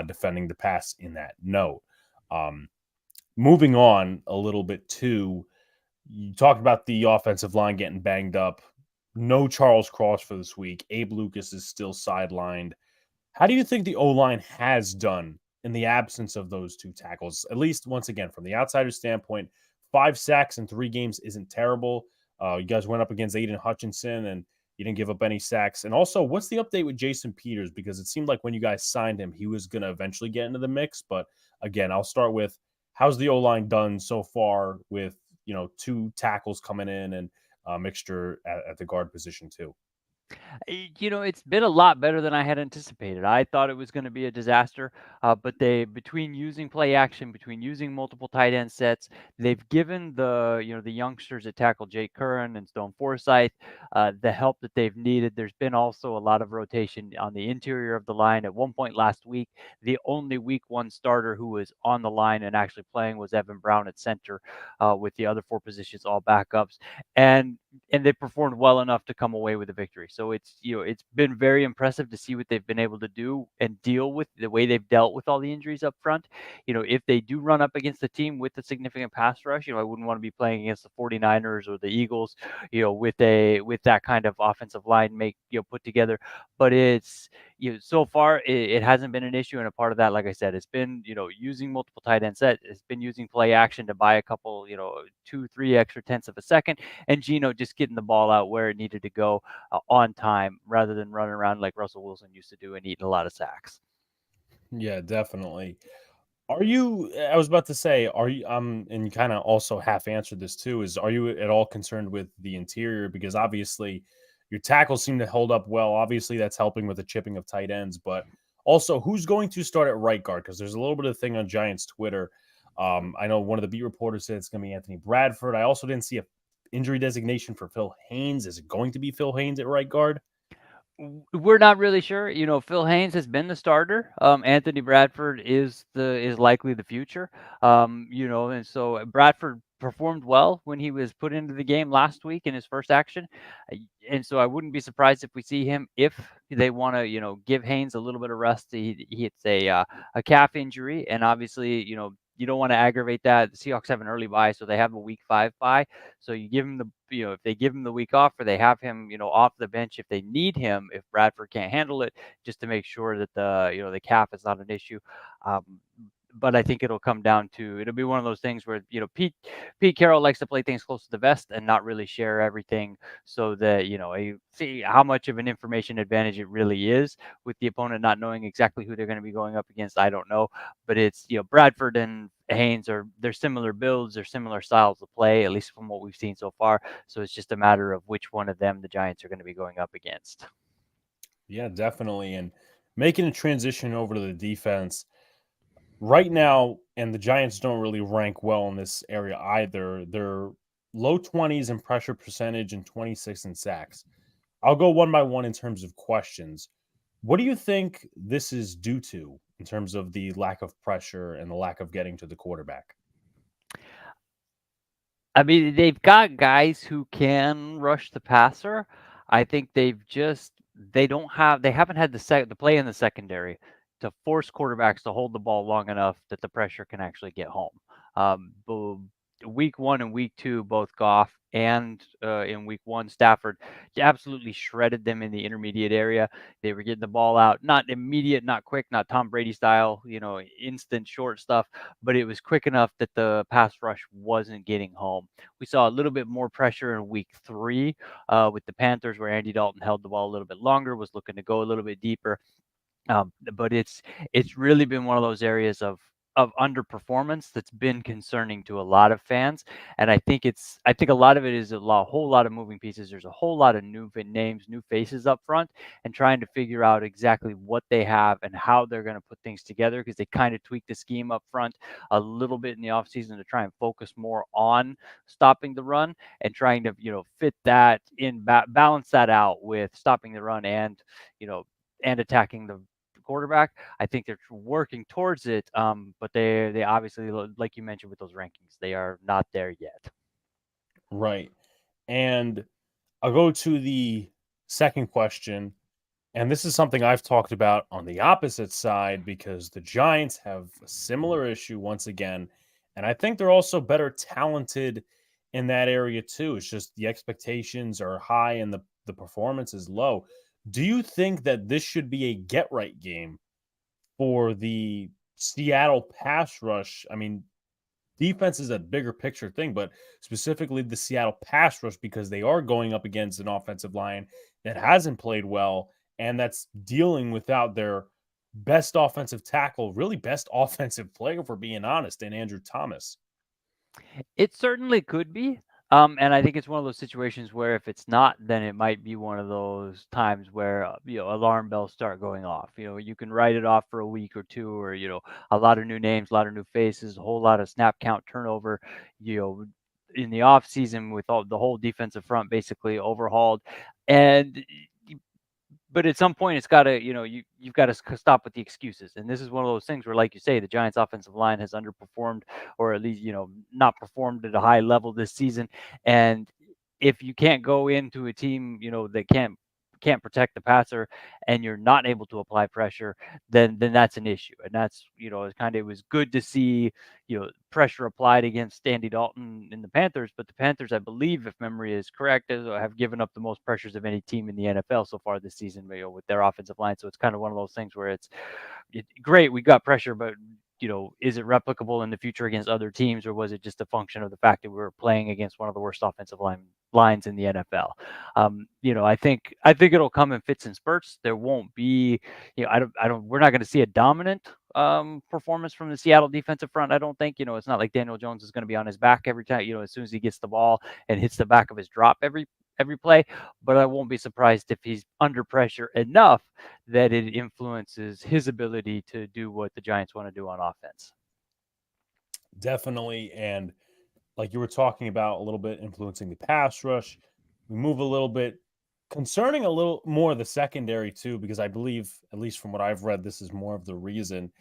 defending the pass in that note. Moving on a little bit too, you talked about the offensive line getting banged up. No Charles Cross for this week. Abe Lucas is still sidelined. How do you think the O-line has done in the absence of those two tackles? At least, once again, from the outsider standpoint, 5 sacks in 3 games isn't terrible. You guys went up against Aiden Hutchinson, and you didn't give up any sacks. And also, what's the update with Jason Peters? Because it seemed like when you guys signed him, he was going to eventually get into the mix. But again, I'll start with, how's the O-line done so far with, 2 tackles coming in and a mixture at the guard position too? It's been a lot better than I had anticipated. I thought it was going to be a disaster, but between using play action, between using multiple tight end sets, they've given the youngsters at tackle, Jake Curran and Stone Forsythe, the help that they've needed. There's been also a lot of rotation on the interior of the line. At one point last week, the only week one starter who was on the line and actually playing was Evan Brown at center, with the other 4 positions all backups. And they performed well enough to come away with a victory. So it's been very impressive to see what they've been able to do and deal with the way they've dealt with all the injuries up front. If they do run up against a team with a significant pass rush, I wouldn't want to be playing against the 49ers or the Eagles, with that kind of offensive line put together. But it's, so far it hasn't been an issue. And a part of that, like I said, it's been, using multiple tight end set. It's been using play action to buy a couple, 2-3 extra tenths of a second, and Geno just getting the ball out where it needed to go on time, rather than running around like Russell Wilson used to do and eating a lot of sacks. Yeah, definitely. I was about to say, are you, and you kind of also half answered this too, are you at all concerned with the interior? Because obviously your tackles seem to hold up well. Obviously that's helping with the chipping of tight ends, but also who's going to start at right guard? Because there's a little bit of thing on Giants Twitter. I know one of the beat reporters said it's going to be Anthony Bradford. I also didn't see a injury designation for Phil Haynes. Is it going to be Phil Haynes at right guard? We're not really sure. Phil Haynes has been the starter. Anthony Bradford is likely the future. And so Bradford performed well when he was put into the game last week in his first action. And so I wouldn't be surprised if we see him if they want to, give Haynes a little bit of rest. It's a calf injury, and obviously, you don't want to aggravate that. The Seahawks have an early bye, so they have a week 5 bye. So you give him if they give him the week off, or they have him, off the bench if they need him, if Bradford can't handle it, just to make sure that the calf is not an issue. Um, but I think it'll come down to it'll be one of those things where Pete Carroll likes to play things close to the vest and not really share everything, so that you see how much of an information advantage it really is with the opponent not knowing exactly who they're going to be going up against. I don't know, but it's Bradford and Haynes they're similar builds, they're similar styles of play, at least from what we've seen so far. So it's just a matter of which one of them the Giants are going to be going up against. Yeah, definitely. And making a transition over to the defense right now, and the Giants don't really rank well in this area either. They're low 20s in pressure percentage and 26 in sacks. I'll go one by one in terms of questions. What do you think this is due to in terms of the lack of pressure and the lack of getting to the quarterback? I mean, they've got guys who can rush the passer. I think they haven't had the play in the secondary to force quarterbacks to hold the ball long enough that the pressure can actually get home. Week 1 and week 2, both Goff and in week 1 Stafford absolutely shredded them in the intermediate area. They were getting the ball out, not immediate, not quick, not Tom Brady style, instant short stuff, but it was quick enough that the pass rush wasn't getting home. We saw a little bit more pressure in week 3 with the Panthers, where Andy Dalton held the ball a little bit longer, was looking to go a little bit deeper. But it's really been one of those areas of underperformance that's been concerning to a lot of fans, and I think a lot of it is whole lot of moving pieces. There's a whole lot of new names, new faces up front, and trying to figure out exactly what they have and how they're going to put things together, because they kind of tweaked the scheme up front a little bit in the offseason to try and focus more on stopping the run and trying to fit that in, balance that out with stopping the run and you know and attacking the quarterback. I think they're working towards it, but they obviously, like you mentioned with those rankings, they are not there yet. Right. And I'll go to the second question. And this is something I've talked about on the opposite side because the Giants have a similar issue once again. And I think they're also better talented in that area too. It's just the expectations are high and the performance is low. Do you think that this should be a get right game for the Seattle pass rush? I mean, defense is a bigger picture thing, but specifically the Seattle pass rush, because they are going up against an offensive line that hasn't played well and that's dealing without their best offensive tackle, really best offensive player, for being honest, and Andrew Thomas. It certainly could be. And I think it's one of those situations where if it's not, then it might be one of those times where alarm bells start going off. You can write it off for a week or two, or a lot of new names, a lot of new faces, a whole lot of snap count turnover. You know, in the off season with all the whole defensive front basically overhauled, and but at some point it's got to you've got to stop with the excuses, and this is one of those things where, like you say, the Giants offensive line has underperformed, or at least not performed at a high level this season. And if you can't go into a team that can't protect the passer, and you're not able to apply pressure, then that's an issue. And that's it was good to see pressure applied against Andy Dalton in the Panthers, but the Panthers, I believe, if memory is correct, have given up the most pressures of any team in the NFL so far this season, with their offensive line. So it's kind of one of those things where it's great, we got pressure, but is it replicable in the future against other teams, or was it just a function of the fact that we were playing against one of the worst offensive lines in the NFL? I think it'll come in fits and spurts. There won't be, we're not going to see a dominant performance from the Seattle defensive front. I don't think, it's not like Daniel Jones is going to be on his back every time, as soon as he gets the ball and hits the back of his drop every play, but I won't be surprised if he's under pressure enough that it influences his ability to do what the Giants want to do on offense. Definitely. And like you were talking about a little bit influencing the pass rush, we move a little bit concerning a little more the secondary too, because I believe, at least from what I've read, this is more of the reason.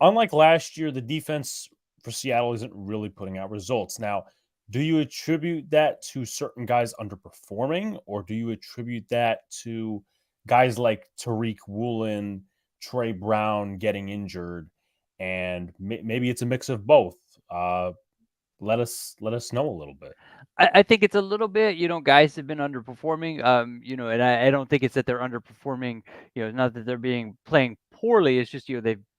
Unlike last year, the defense for Seattle isn't really putting out results. Now, do you attribute that to certain guys underperforming, or do you attribute that to guys like Tariq Woolen, Trey Brown getting injured, and maybe it's a mix of both? Let us know a little bit. I think it's a little bit, guys have been underperforming, and I don't think it's that they're underperforming, not that they're playing poorly. It's just,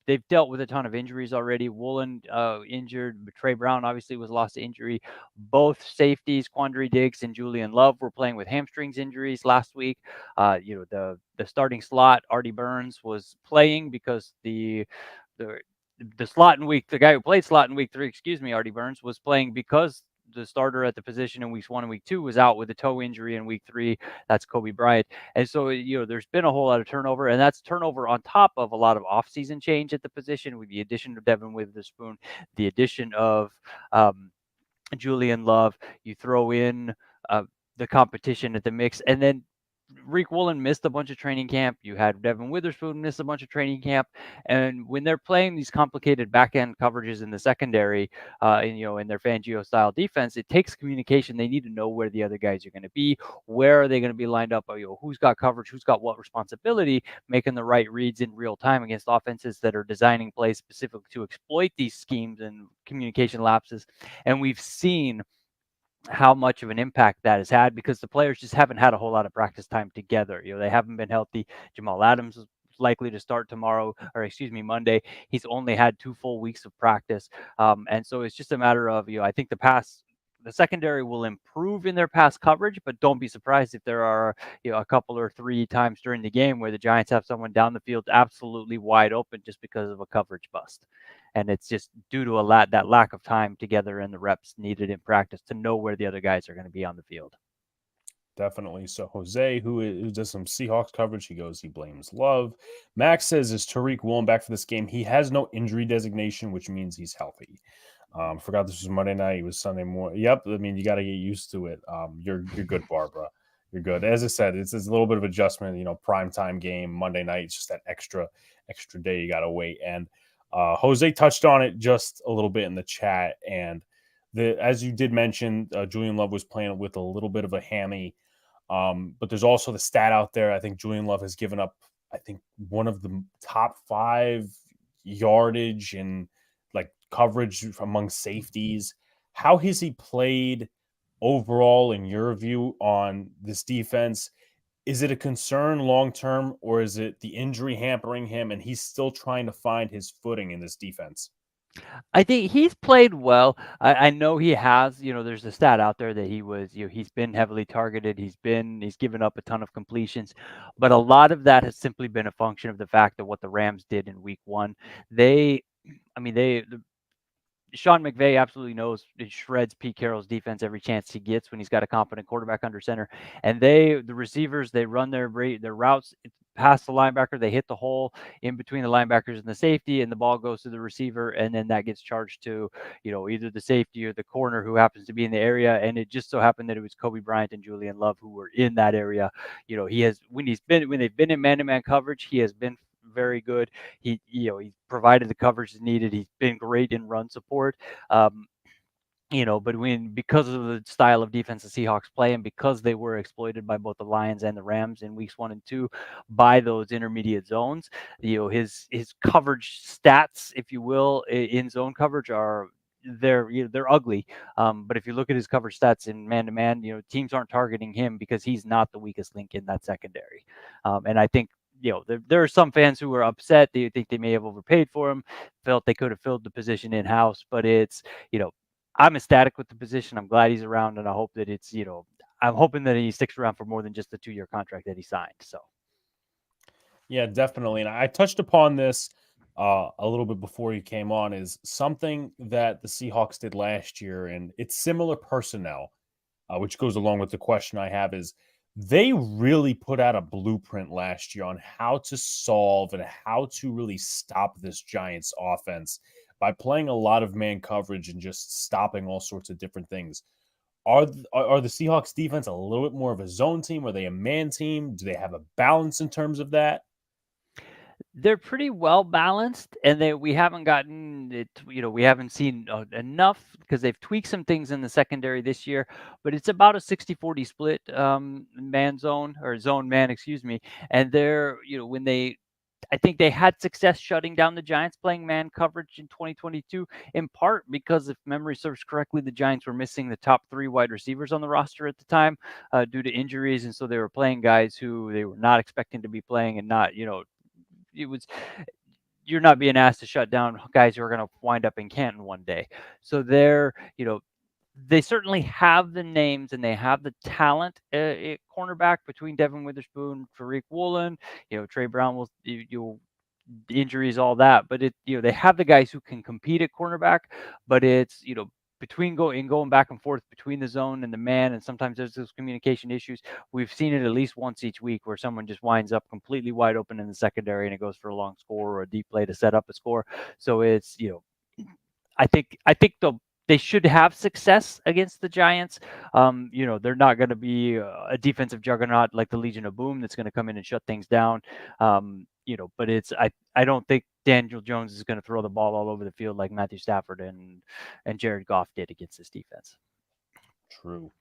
they've dealt with a ton of injuries already. Woolen injured, but Trey Brown obviously was lost to injury. Both safeties, Quandre Diggs and Julian Love, were playing with hamstrings injuries last week. The starting slot, Artie Burns, was playing because the the guy who played slot in week 3, Artie Burns, was playing because the starter at the position in weeks 1 and week 2 was out with a toe injury in week 3. That's Kobe Bryant. And so, there's been a whole lot of turnover, and that's turnover on top of a lot of offseason change at the position with the addition of Devin Witherspoon, the addition of Julian Love. You throw in the competition at the mix, and then Reek Woolen missed a bunch of training camp. You had Devin Witherspoon miss a bunch of training camp. And when they're playing these complicated back end coverages in the secondary, in their Fangio style defense, it takes communication. They need to know where the other guys are going to be. Where are they going to be lined up? Who's got coverage? Who's got what responsibility? Making the right reads in real time against offenses that are designing plays specifically to exploit these schemes and communication lapses. And we've seen how much of an impact that has had because the players just haven't had a whole lot of practice time together. They haven't been healthy. Jamal Adams is likely to start Monday. He's only had 2 full weeks of practice. And so it's just a matter of, I think the secondary will improve in their pass coverage, but don't be surprised if there are, a couple or 3 times during the game where the Giants have someone down the field absolutely wide open just because of a coverage bust. And it's just due to that lack of time together and the reps needed in practice to know where the other guys are going to be on the field. Definitely. So Jose, who does some Seahawks coverage, he blames Love. Max says, is Tariq Woolen back for this game? He has no injury designation, which means he's healthy. Forgot this was Monday night. It was Sunday morning. Yep. I mean, you got to get used to it. You're good, Barbara. You're good. As I said, it's a little bit of adjustment. Prime time game Monday night. It's just that extra day you got to wait. And Jose touched on it just a little bit in the chat. And as you did mention, Julian Love was playing with a little bit of a hammy. But there's also the stat out there. I think Julian Love has given up, one of the top 5 yardage and like coverage among safeties. How has he played overall in your view on this defense? Is it a concern long term, or is it the injury hampering him and he's still trying to find his footing in this defense? I think he's played well. I know he has. There's a stat out there that he's been heavily targeted. He's given up a ton of completions, but a lot of that has simply been a function of the fact of what the Rams did in Week 1. Sean McVay absolutely knows it shreds Pete Carroll's defense every chance he gets when he's got a competent quarterback under center. And the receivers, they run their routes past the linebacker. They hit the hole in between the linebackers and the safety, and the ball goes to the receiver, and then that gets charged to, either the safety or the corner who happens to be in the area. And it just so happened that it was Kobe Bryant and Julian Love who were in that area. When they've been in man-to-man coverage, he has been very good. He's provided the coverage needed. He's been great in run support. But because of the style of defense the Seahawks play and because they were exploited by both the Lions and the Rams in weeks 1 and 2 by those intermediate zones, his coverage stats, if you will, in zone coverage they're ugly. But if you look at his coverage stats in man-to-man, teams aren't targeting him because he's not the weakest link in that secondary. And I think there are some fans who are upset. They think they may have overpaid for him, felt they could have filled the position in-house, but it's, I'm ecstatic with the position. I'm glad he's around, and I hope that I'm hoping that he sticks around for more than just the 2-year contract that he signed. So. Yeah, definitely. And I touched upon this a little bit before you came on, is something that the Seahawks did last year, and it's similar personnel, which goes along with the question I have, is they really put out a blueprint last year on how to solve and how to really stop this Giants offense by playing a lot of man coverage and just stopping all sorts of different things. Are the Seahawks defense a little bit more of a zone team? Are they a man team? Do they have a balance in terms of that? They're pretty well balanced, and we haven't gotten it. We haven't seen enough because they've tweaked some things in the secondary this year, but it's about a 60-40 split, man zone or zone man, excuse me. And they're, I think they had success shutting down the Giants playing man coverage in 2022, in part because, if memory serves correctly, the Giants were missing the top 3 wide receivers on the roster at the time due to injuries, and so they were playing guys who they were not expecting to be playing, and not, it was you're not being asked to shut down guys who are going to wind up in Canton one day. So they certainly have the names and they have the talent at cornerback between Devin Witherspoon, Tariq Woolen, Trey Brown will you injuries, all that, but they have the guys who can compete at cornerback, but it's, going back and forth between the zone and the man, and sometimes there's those communication issues. We've seen it at least once each week where someone just winds up completely wide open in the secondary and it goes for a long score or a deep play to set up a score. So it's, I think they should have success against the Giants. They're not going to be a defensive juggernaut like the Legion of Boom that's going to come in and shut things down. But I don't think Daniel Jones is going to throw the ball all over the field like Matthew Stafford and Jared Goff did against this defense. True.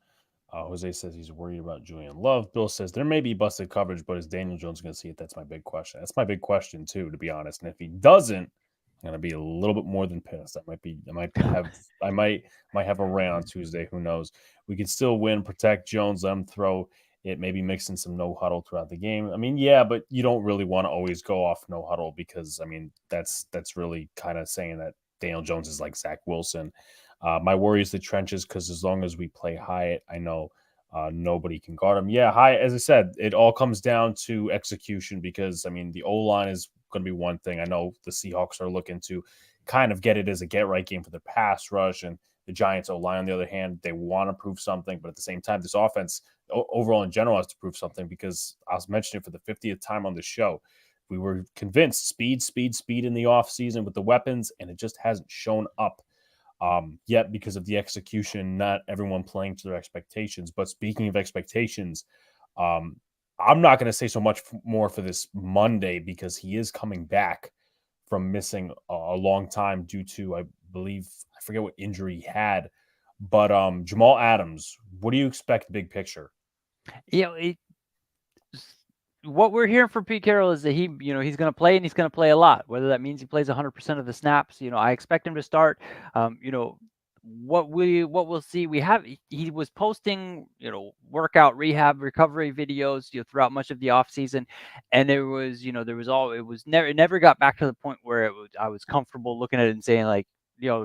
Jose says he's worried about Julian Love. Bill says there may be busted coverage, but is Daniel Jones going to see it? That's my big question. That's my big question too, to be honest. And if he doesn't, I'm going to be a little bit more than pissed. I might have a rant on Tuesday. Who knows? We can still win. Protect Jones. Let him throw it. Maybe mix in some no huddle throughout the game. I mean, yeah, but you don't really want to always go off no huddle because I mean that's really kind of saying that Daniel Jones is like Zach Wilson. My worry is the trenches because as long as we play Hyatt, I know nobody can guard him. Yeah, Hyatt, as I said, it all comes down to execution because, I mean, the O-line is going to be one thing. I know the Seahawks are looking to kind of get it as a get-right game for their pass rush, and the Giants O-line, on the other hand, they want to prove something, but at the same time, this offense overall in general has to prove something because I was mentioning it for the 50th time on the show. We were convinced speed in the offseason with the weapons, and it just hasn't shown up yet because of the execution, not everyone playing to their expectations. But speaking of expectations, I'm not going to say so much more for this Monday because he is coming back from missing a long time due to, I believe, I forget what injury he had. But Jamal Adams, what do you expect big picture? What we're hearing from Pete Carroll is that he's going to play and he's going to play a lot. Whether that means he plays 100% of the snaps, I expect him to start. What we'll see, he was posting, workout, rehab, recovery videos, throughout much of the off season, and it never got back to the point where I was comfortable looking at it and saying like,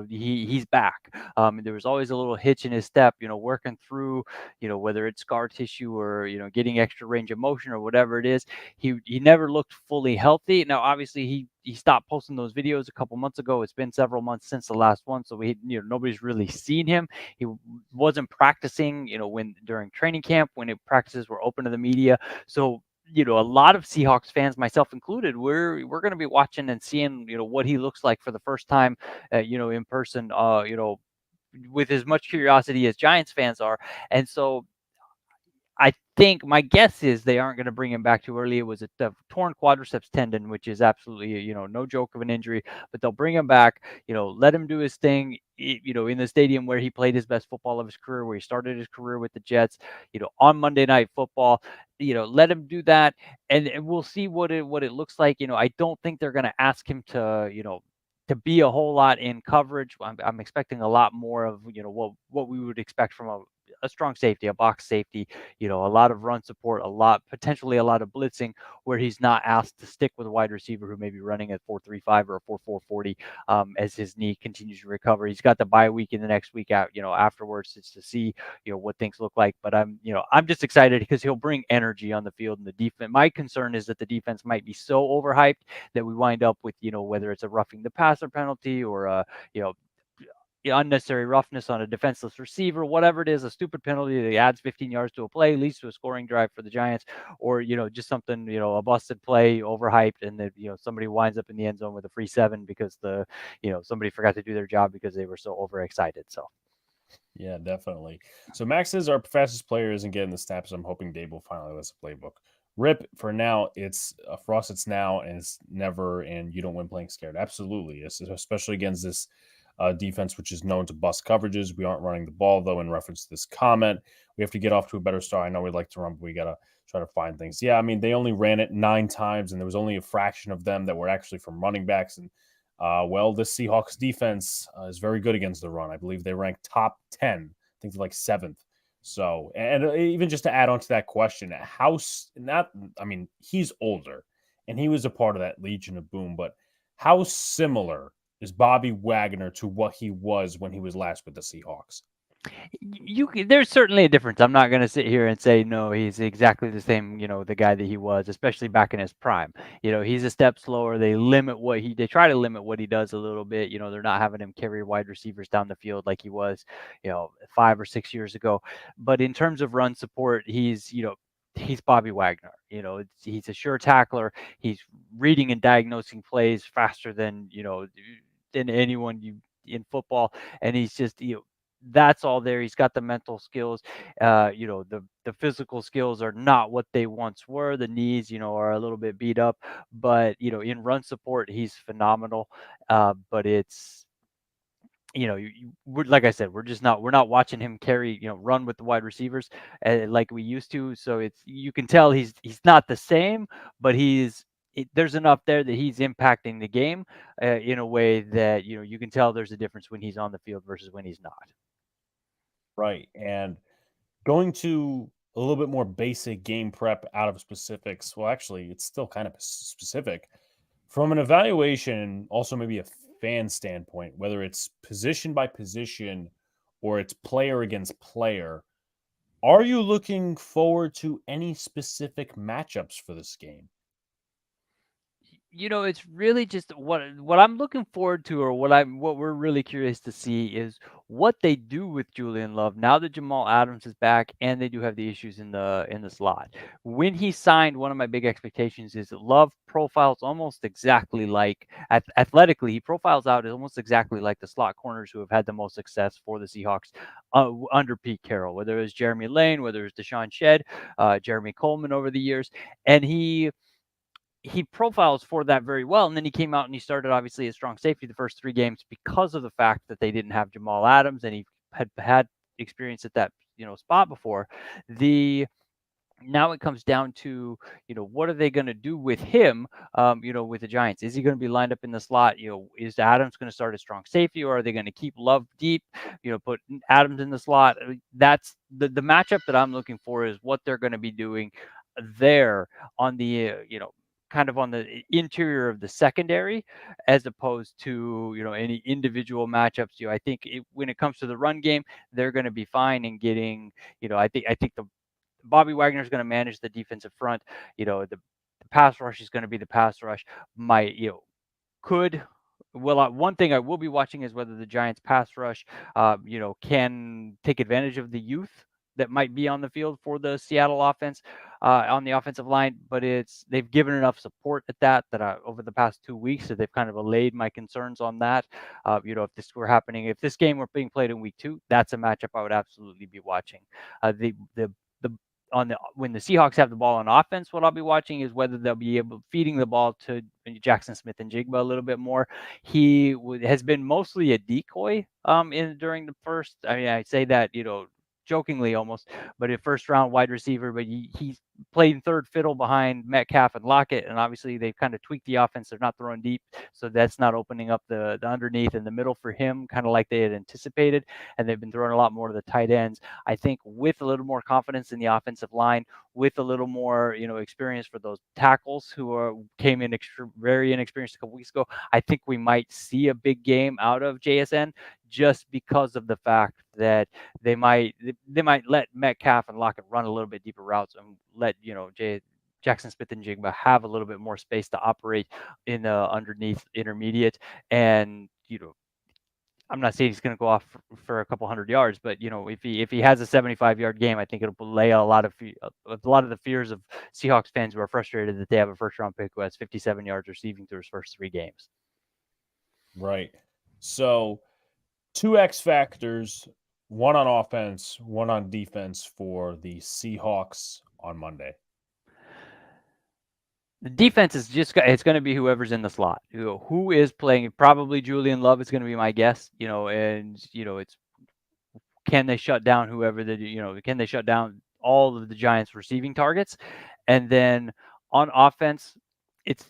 he's back. There was always a little hitch in his step, working through, whether it's scar tissue or, getting extra range of motion or whatever it is. He never looked fully healthy. Now, obviously he stopped posting those videos a couple months ago. It's been several months since the last one. So nobody's really seen him. He wasn't practicing, during training camp, when practices were open to the media. So, a lot of Seahawks fans, myself included, we're going to be watching and seeing, what he looks like for the first time, in person, with as much curiosity as Giants fans are. And so I think my guess is they aren't going to bring him back too early. It was a torn quadriceps tendon, which is absolutely, no joke of an injury, but they'll bring him back, let him do his thing, in the stadium where he played his best football of his career, where he started his career with the Jets, on Monday Night Football, let him do that. And we'll see what it looks like. I don't think they're going to ask him to be a whole lot in coverage. I'm expecting a lot more of, what we would expect from a strong safety, a box safety, a lot of run support, potentially a lot of blitzing, where he's not asked to stick with a wide receiver who may be running at 4.35 or a 4.40 as his knee continues to recover. He's got the bye week in the next week out, afterwards, just to see, what things look like. But I'm just excited because he'll bring energy on the field, and the defense. My concern is that the defense might be so overhyped that we wind up with, whether it's a roughing the passer penalty or a, unnecessary roughness on a defenseless receiver, whatever it is, a stupid penalty that adds 15 yards to a play, leads to a scoring drive for the Giants, or, just something, a busted play, overhyped, and that, somebody winds up in the end zone with a free 7 because somebody forgot to do their job because they were so overexcited. So. Yeah, definitely. So Max says our fastest player isn't getting the snaps. I'm hoping Dave will finally let us playbook. Rip, for now, it's for us, it's now and it's never, and you don't win playing scared. Absolutely. Especially against this defense, which is known to bust coverages. We aren't running the ball, though, in reference to this comment. We have to get off to a better start. I know we'd like to run, but we got to try to find things. Yeah, I mean, they only ran it 9 times, and there was only a fraction of them that were actually from running backs. And well, the Seahawks defense is very good against the run. I believe they rank top 10. I think they're like 7th. So, and even just to add on to that question, I mean, he's older and he was a part of that Legion of Boom, but how similar is Bobby Wagner to what he was when he was last with the Seahawks? There's certainly a difference. I'm not going to sit here and say no, he's exactly the same, the guy that he was, especially back in his prime. He's a step slower. They try to limit what he does a little bit. They're not having him carry wide receivers down the field like he was, 5 or 6 years ago. But in terms of run support, he's Bobby Wagner. He's a sure tackler. He's reading and diagnosing plays faster than anyone in football, and he's just that's all there. He's got the mental skills. The physical skills are not what they once were. The knees, are a little bit beat up, but in run support, he's phenomenal. But it's like I said, we're not watching him run with the wide receivers like we used to. So you can tell he's not the same, but there's enough there that he's impacting the game in a way that you can tell there's a difference when he's on the field versus when he's not. Right. And going to a little bit more basic game prep out of specifics. Well, actually, it's still kind of specific from an evaluation, also maybe a fan standpoint, whether it's position by position or it's player against player. Are you looking forward to any specific matchups for this game? It's really just what I'm looking forward to, or what we're really curious to see is what they do with Julian Love now that Jamal Adams is back, and they do have the issues in the slot. When he signed, one of my big expectations is that Love profiles almost exactly like athletically, he profiles out almost exactly like the slot corners who have had the most success for the Seahawks under Pete Carroll, whether it was Jeremy Lane, whether it was Deshaun Shedd, Jeremy Coleman over the years, and he profiles for that very well. And then he came out and he started obviously a strong safety the first 3 games because of the fact that they didn't have Jamal Adams, and he had experience at that spot before. Now it comes down to what are they going to do with him, with the Giants? Is he going to be lined up in the slot? Is Adams going to start a strong safety, or are they going to keep Love deep, put Adams in the slot? That's the matchup that I'm looking for, is what they're going to be doing there on the kind of on the interior of the secondary, as opposed to any individual matchups. I think when it comes to the run game, they're going to be fine in getting. I think the Bobby Wagner is going to manage the defensive front. The pass rush is going to be the pass rush. My could well one thing I will be watching is whether the Giants pass rush can take advantage of the youth that might be on the field for the Seattle offense on the offensive line. But they've given enough support at that over the past 2 weeks, so they've kind of allayed my concerns on that. If this game were being played in week 2, that's a matchup I would absolutely be watching. The when the Seahawks have the ball on offense, what I'll be watching is whether they'll be able feeding the ball to Jackson Smith-Njigba a little bit more. He has been mostly a decoy during the first. I mean, I say that jokingly almost, but a first round wide receiver. But he's playing third fiddle behind Metcalf and Lockett, and obviously they've kind of tweaked the offense. They're not throwing deep, so that's not opening up the underneath and the middle for him, kind of like they had anticipated. And they've been throwing a lot more to the tight ends. I think with a little more confidence in the offensive line, with a little more experience for those tackles who came in very inexperienced a couple weeks ago, I think we might see a big game out of JSN, just because of the fact that they might let Metcalf and Lockett run a little bit deeper routes and let Jackson Smith-Njigba have a little bit more space to operate in the underneath intermediate. And I'm not saying he's going to go off for a couple hundred yards, but if he has a 75-yard game, I think it'll lay a lot of the fears of Seahawks fans who are frustrated that they have a first-round pick who has 57 yards receiving through his first 3 games. Right. So 2 X factors one on offense, one on defense for the Seahawks on Monday? The defense is it's going to be whoever's in the slot. Who is playing? Probably Julian Love is going to be my guess. And it's can they shut down whoever can they shut down all of the Giants' receiving targets? And then on offense, it's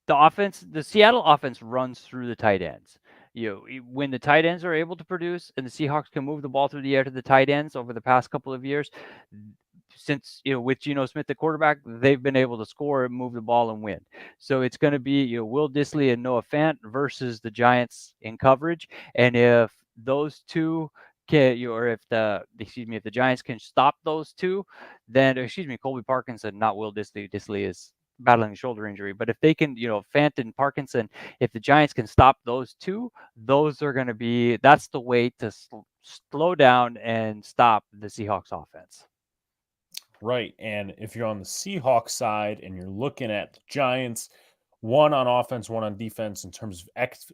the Seattle offense runs through the tight ends. When the tight ends are able to produce and the Seahawks can move the ball through the air to the tight ends over the past couple of years, since with Geno Smith the quarterback, they've been able to score and move the ball and win. So it's going to be Will Dissly and Noah Fant versus the Giants in coverage, and if those two can, or if the Giants can stop those two, then Colby Parkinson, not Will Dissly. Dissly is battling a shoulder injury, but if they can, Fant and Parkinson, if the Giants can stop those two, those are going to be that's the way to slow down and stop the Seahawks offense. Right. And if you're on the Seahawks side and you're looking at the Giants, one on offense, one on defense in terms of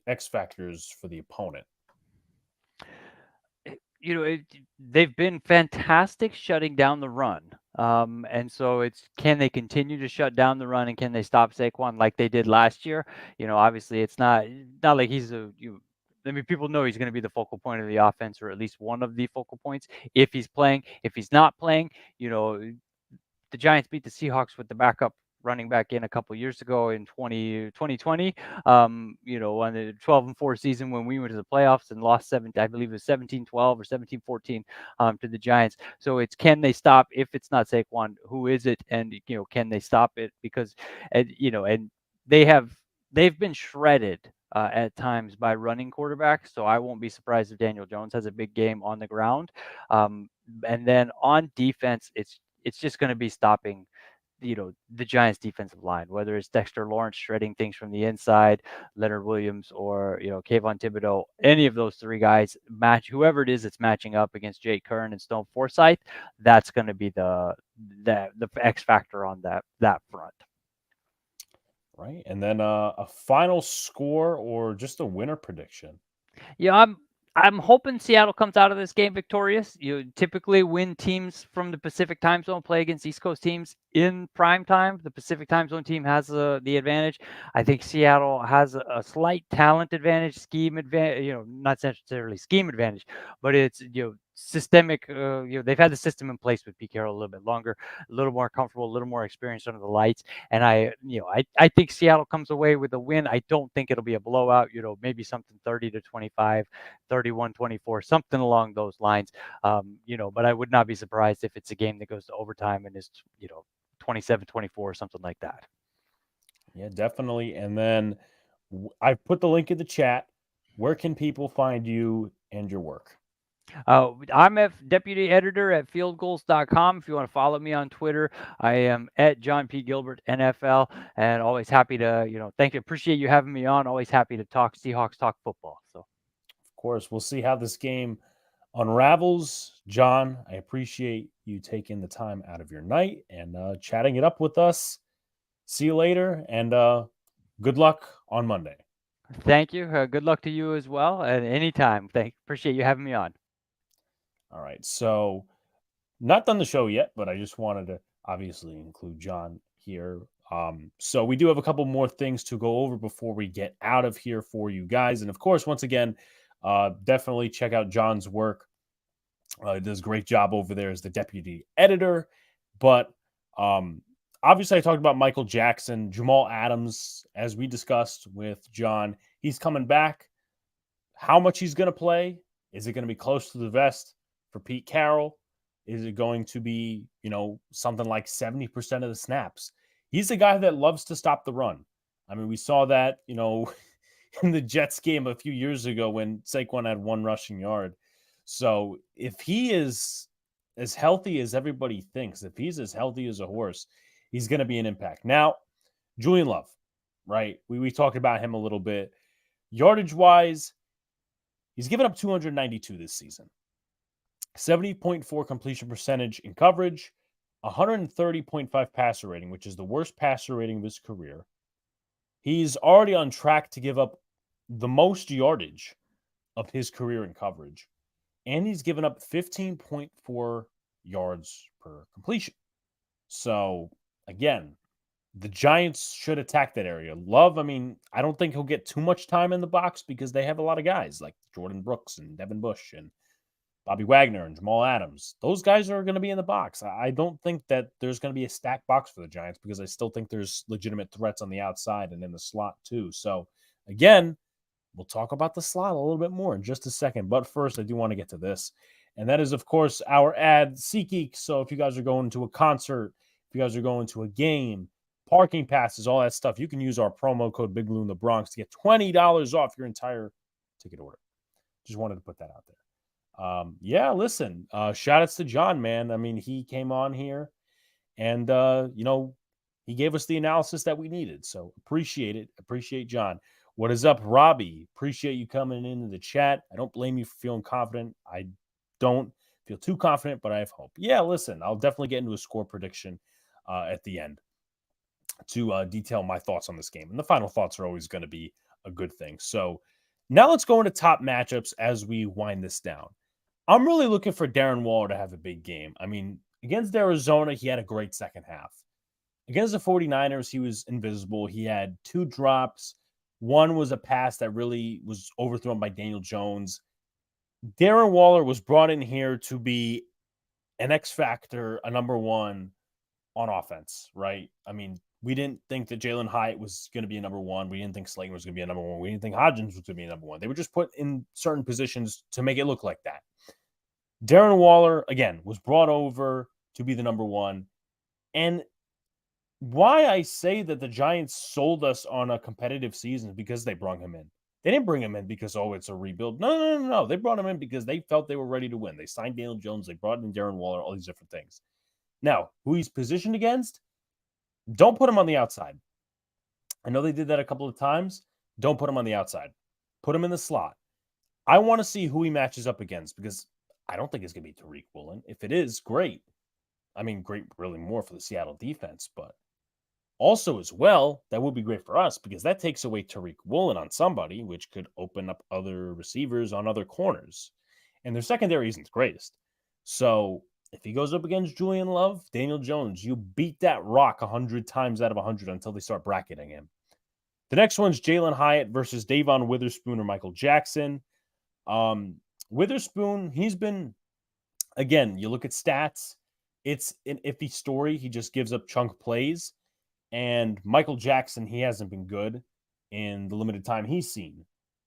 X factors for the opponent. They've been fantastic shutting down the run. And so can they continue to shut down the run and can they stop Saquon like they did last year? Obviously it's not like he's people know he's going to be the focal point of the offense, or at least one of the focal points if he's playing. If he's not playing, the Giants beat the Seahawks with the backup running back in a couple years ago in 2020, on the 12-4 season when we went to the playoffs and lost I believe it was 17-12 or 17-14 to the Giants. So it's can they stop? If it's not Saquon, who is it? And can they stop it? Because and they've been shredded at times by running quarterbacks. So I won't be surprised if Daniel Jones has a big game on the ground. And then on defense, it's just going to be stopping the Giants defensive line, whether it's Dexter Lawrence shredding things from the inside, Leonard Williams, or Kayvon Thibodeau. Any of those three guys whoever it is that's matching up against Jake Kern and Stone Forsythe. That's going to be the X factor on that front. Right. And then a final score or just a winner prediction. Yeah, I'm hoping Seattle comes out of this game victorious. Typically when teams from the Pacific time zone play against East Coast teams in prime time, the Pacific time zone team has the advantage. I think Seattle has a slight talent advantage, scheme advantage, not necessarily scheme advantage, but it's, systemic. They've had the system in place with Pete Carroll a little bit longer, a little more comfortable, a little more experienced under the lights. And I think Seattle comes away with a win. I don't think it'll be a blowout, maybe something 30-25, 31-24, something along those lines. But I would not be surprised if it's a game that goes to overtime and is, 27-24, something like that. Yeah, definitely. And then I've put the link in the chat. Where can people find you and your work? I'm a deputy editor at fieldgulls.com. If you want to follow me on Twitter, I am at John P. Gilbert NFL, and always happy to, thank you. Appreciate you having me on. Always happy to talk Seahawks, talk football. So, of course, we'll see how this game unravels. John, I appreciate you taking the time out of your night and chatting it up with us. See you later, and good luck on Monday. Thank you. Good luck to you as well. And anytime. Appreciate you having me on. All right. So, not done the show yet, but I just wanted to obviously include John here. So we do have a couple more things to go over before we get out of here for you guys. And of course, once again, definitely check out John's work. He does a great job over there as the deputy editor. But obviously, I talked about Michael Jackson, Jamal Adams, as we discussed with John. He's coming back. How much he's going to play? Is it going to be close to the vest for Pete Carroll? Is it going to be, something like 70% of the snaps? He's the guy that loves to stop the run. I mean, we saw that, in the Jets game a few years ago when Saquon had one rushing yard. So if he is as healthy as everybody thinks, if he's as healthy as a horse, he's going to be an impact. Now, Julian Love, right? We talked about him a little bit. Yardage-wise, he's given up 292 this season. 70.4 completion percentage in coverage, 130.5 passer rating, which is the worst passer rating of his career. He's already on track to give up the most yardage of his career in coverage. and he's given up 15.4 yards per completion. So, again, the Giants should attack that area. Love, I mean, I don't think he'll get too much time in the box because they have a lot of guys like Jordan Brooks and Devin Bush and Bobby Wagner and Jamal Adams. Those guys are going to be in the box. I don't think that there's going to be a stacked box for the Giants because I still think there's legitimate threats on the outside and in the slot too. So, again, we'll talk about the slot a little bit more in just a second. But first, I do want to get to this. And that is, of course, our ad, SeatGeek. So if you guys are going to a concert, if you guys are going to a game, parking passes, all that stuff, you can use our promo code Big Blue in the Bronx to get $20 off your entire ticket order. Just wanted to put that out there. Yeah, listen, shout outs to John, man. I mean, he came on here and, he gave us the analysis that we needed. So appreciate it. Appreciate John. What is up, Robbie? Appreciate you coming into the chat. I don't blame you for feeling confident. I don't feel too confident, but I have hope. Yeah, listen, I'll definitely get into a score prediction at the end to detail my thoughts on this game. And the final thoughts are always going to be a good thing. So now let's go into top matchups as we wind this down. I'm really looking for Darren Waller to have a big game. I mean, against Arizona, he had a great second half. Against the 49ers, he was invisible. He had 2 drops. One was a pass that really was overthrown by Daniel Jones. Darren Waller was brought in here to be an X factor, a number one on offense, right? I mean, we didn't think that Jalen Hyatt was going to be a number one. We didn't think Slayton was going to be a number one. We didn't think Hodgins was going to be a number one. They were just put in certain positions to make it look like that. Darren Waller, again, was brought over to be the number one. And why I say that the Giants sold us on a competitive season because they brought him in. They didn't bring him in because, it's a rebuild. No. They brought him in because they felt they were ready to win. They signed Daniel Jones. They brought in Darren Waller, all these different things. Now, who he's positioned against, don't put him on the outside. I know they did that a couple of times. Don't put him on the outside. Put him in the slot. I want to see who he matches up against because I don't think it's going to be Tariq Woolen. If it is, great. I mean, great, really more for the Seattle defense, but also as well, that would be great for us because that takes away Tariq Woolen on somebody, which could open up other receivers on other corners. And their secondary isn't the greatest. So if he goes up against Julian Love, Daniel Jones, you beat that rock 100 times out of 100 until they start bracketing him. The next one's Jalen Hyatt versus Davon Witherspoon or Michael Jackson. Witherspoon, he's been, again, you look at stats, it's an iffy story. He just gives up chunk plays. And Michael Jackson, he hasn't been good in the limited time he's seen.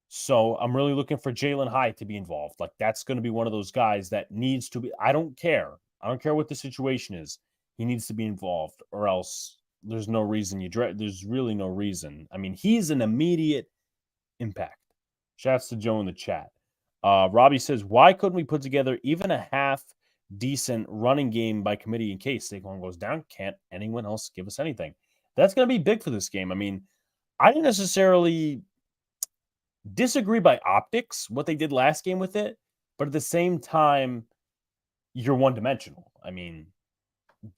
So I'm really looking for Jalen Hyatt to be involved. Like, that's going to be one of those guys that needs to be. I don't care what the situation is. He needs to be involved, or else there's no reason there's really no reason. I mean, he's an immediate impact. Shouts to Joe in the chat. Robbie says, why couldn't we put together even a half decent running game by committee in case Saquon goes down? Can't anyone else give us anything? That's going to be big for this game. I mean, I didn't necessarily disagree by optics, what they did last game with it, but at the same time, you're one-dimensional. I mean,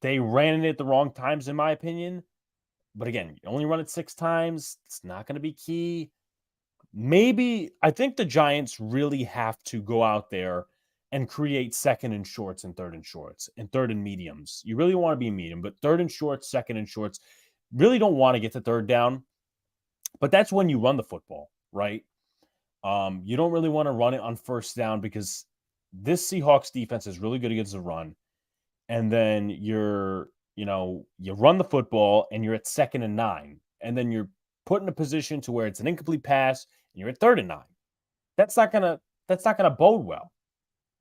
they ran it at the wrong times, in my opinion. But again, you only run it 6 times. It's not going to be key. Maybe, I think the Giants really have to go out there and create second and shorts and third and shorts and third and mediums. You really want to be medium, but third and shorts, second and shorts, really don't want to get to third down. But that's when you run the football, right? You don't really want to run it on first down because this Seahawks defense is really good against the run. And then you run the football and you're at 2nd and 9. And then you're put in a position to where it's an incomplete pass and you're at 3rd and 9. That's not gonna bode well.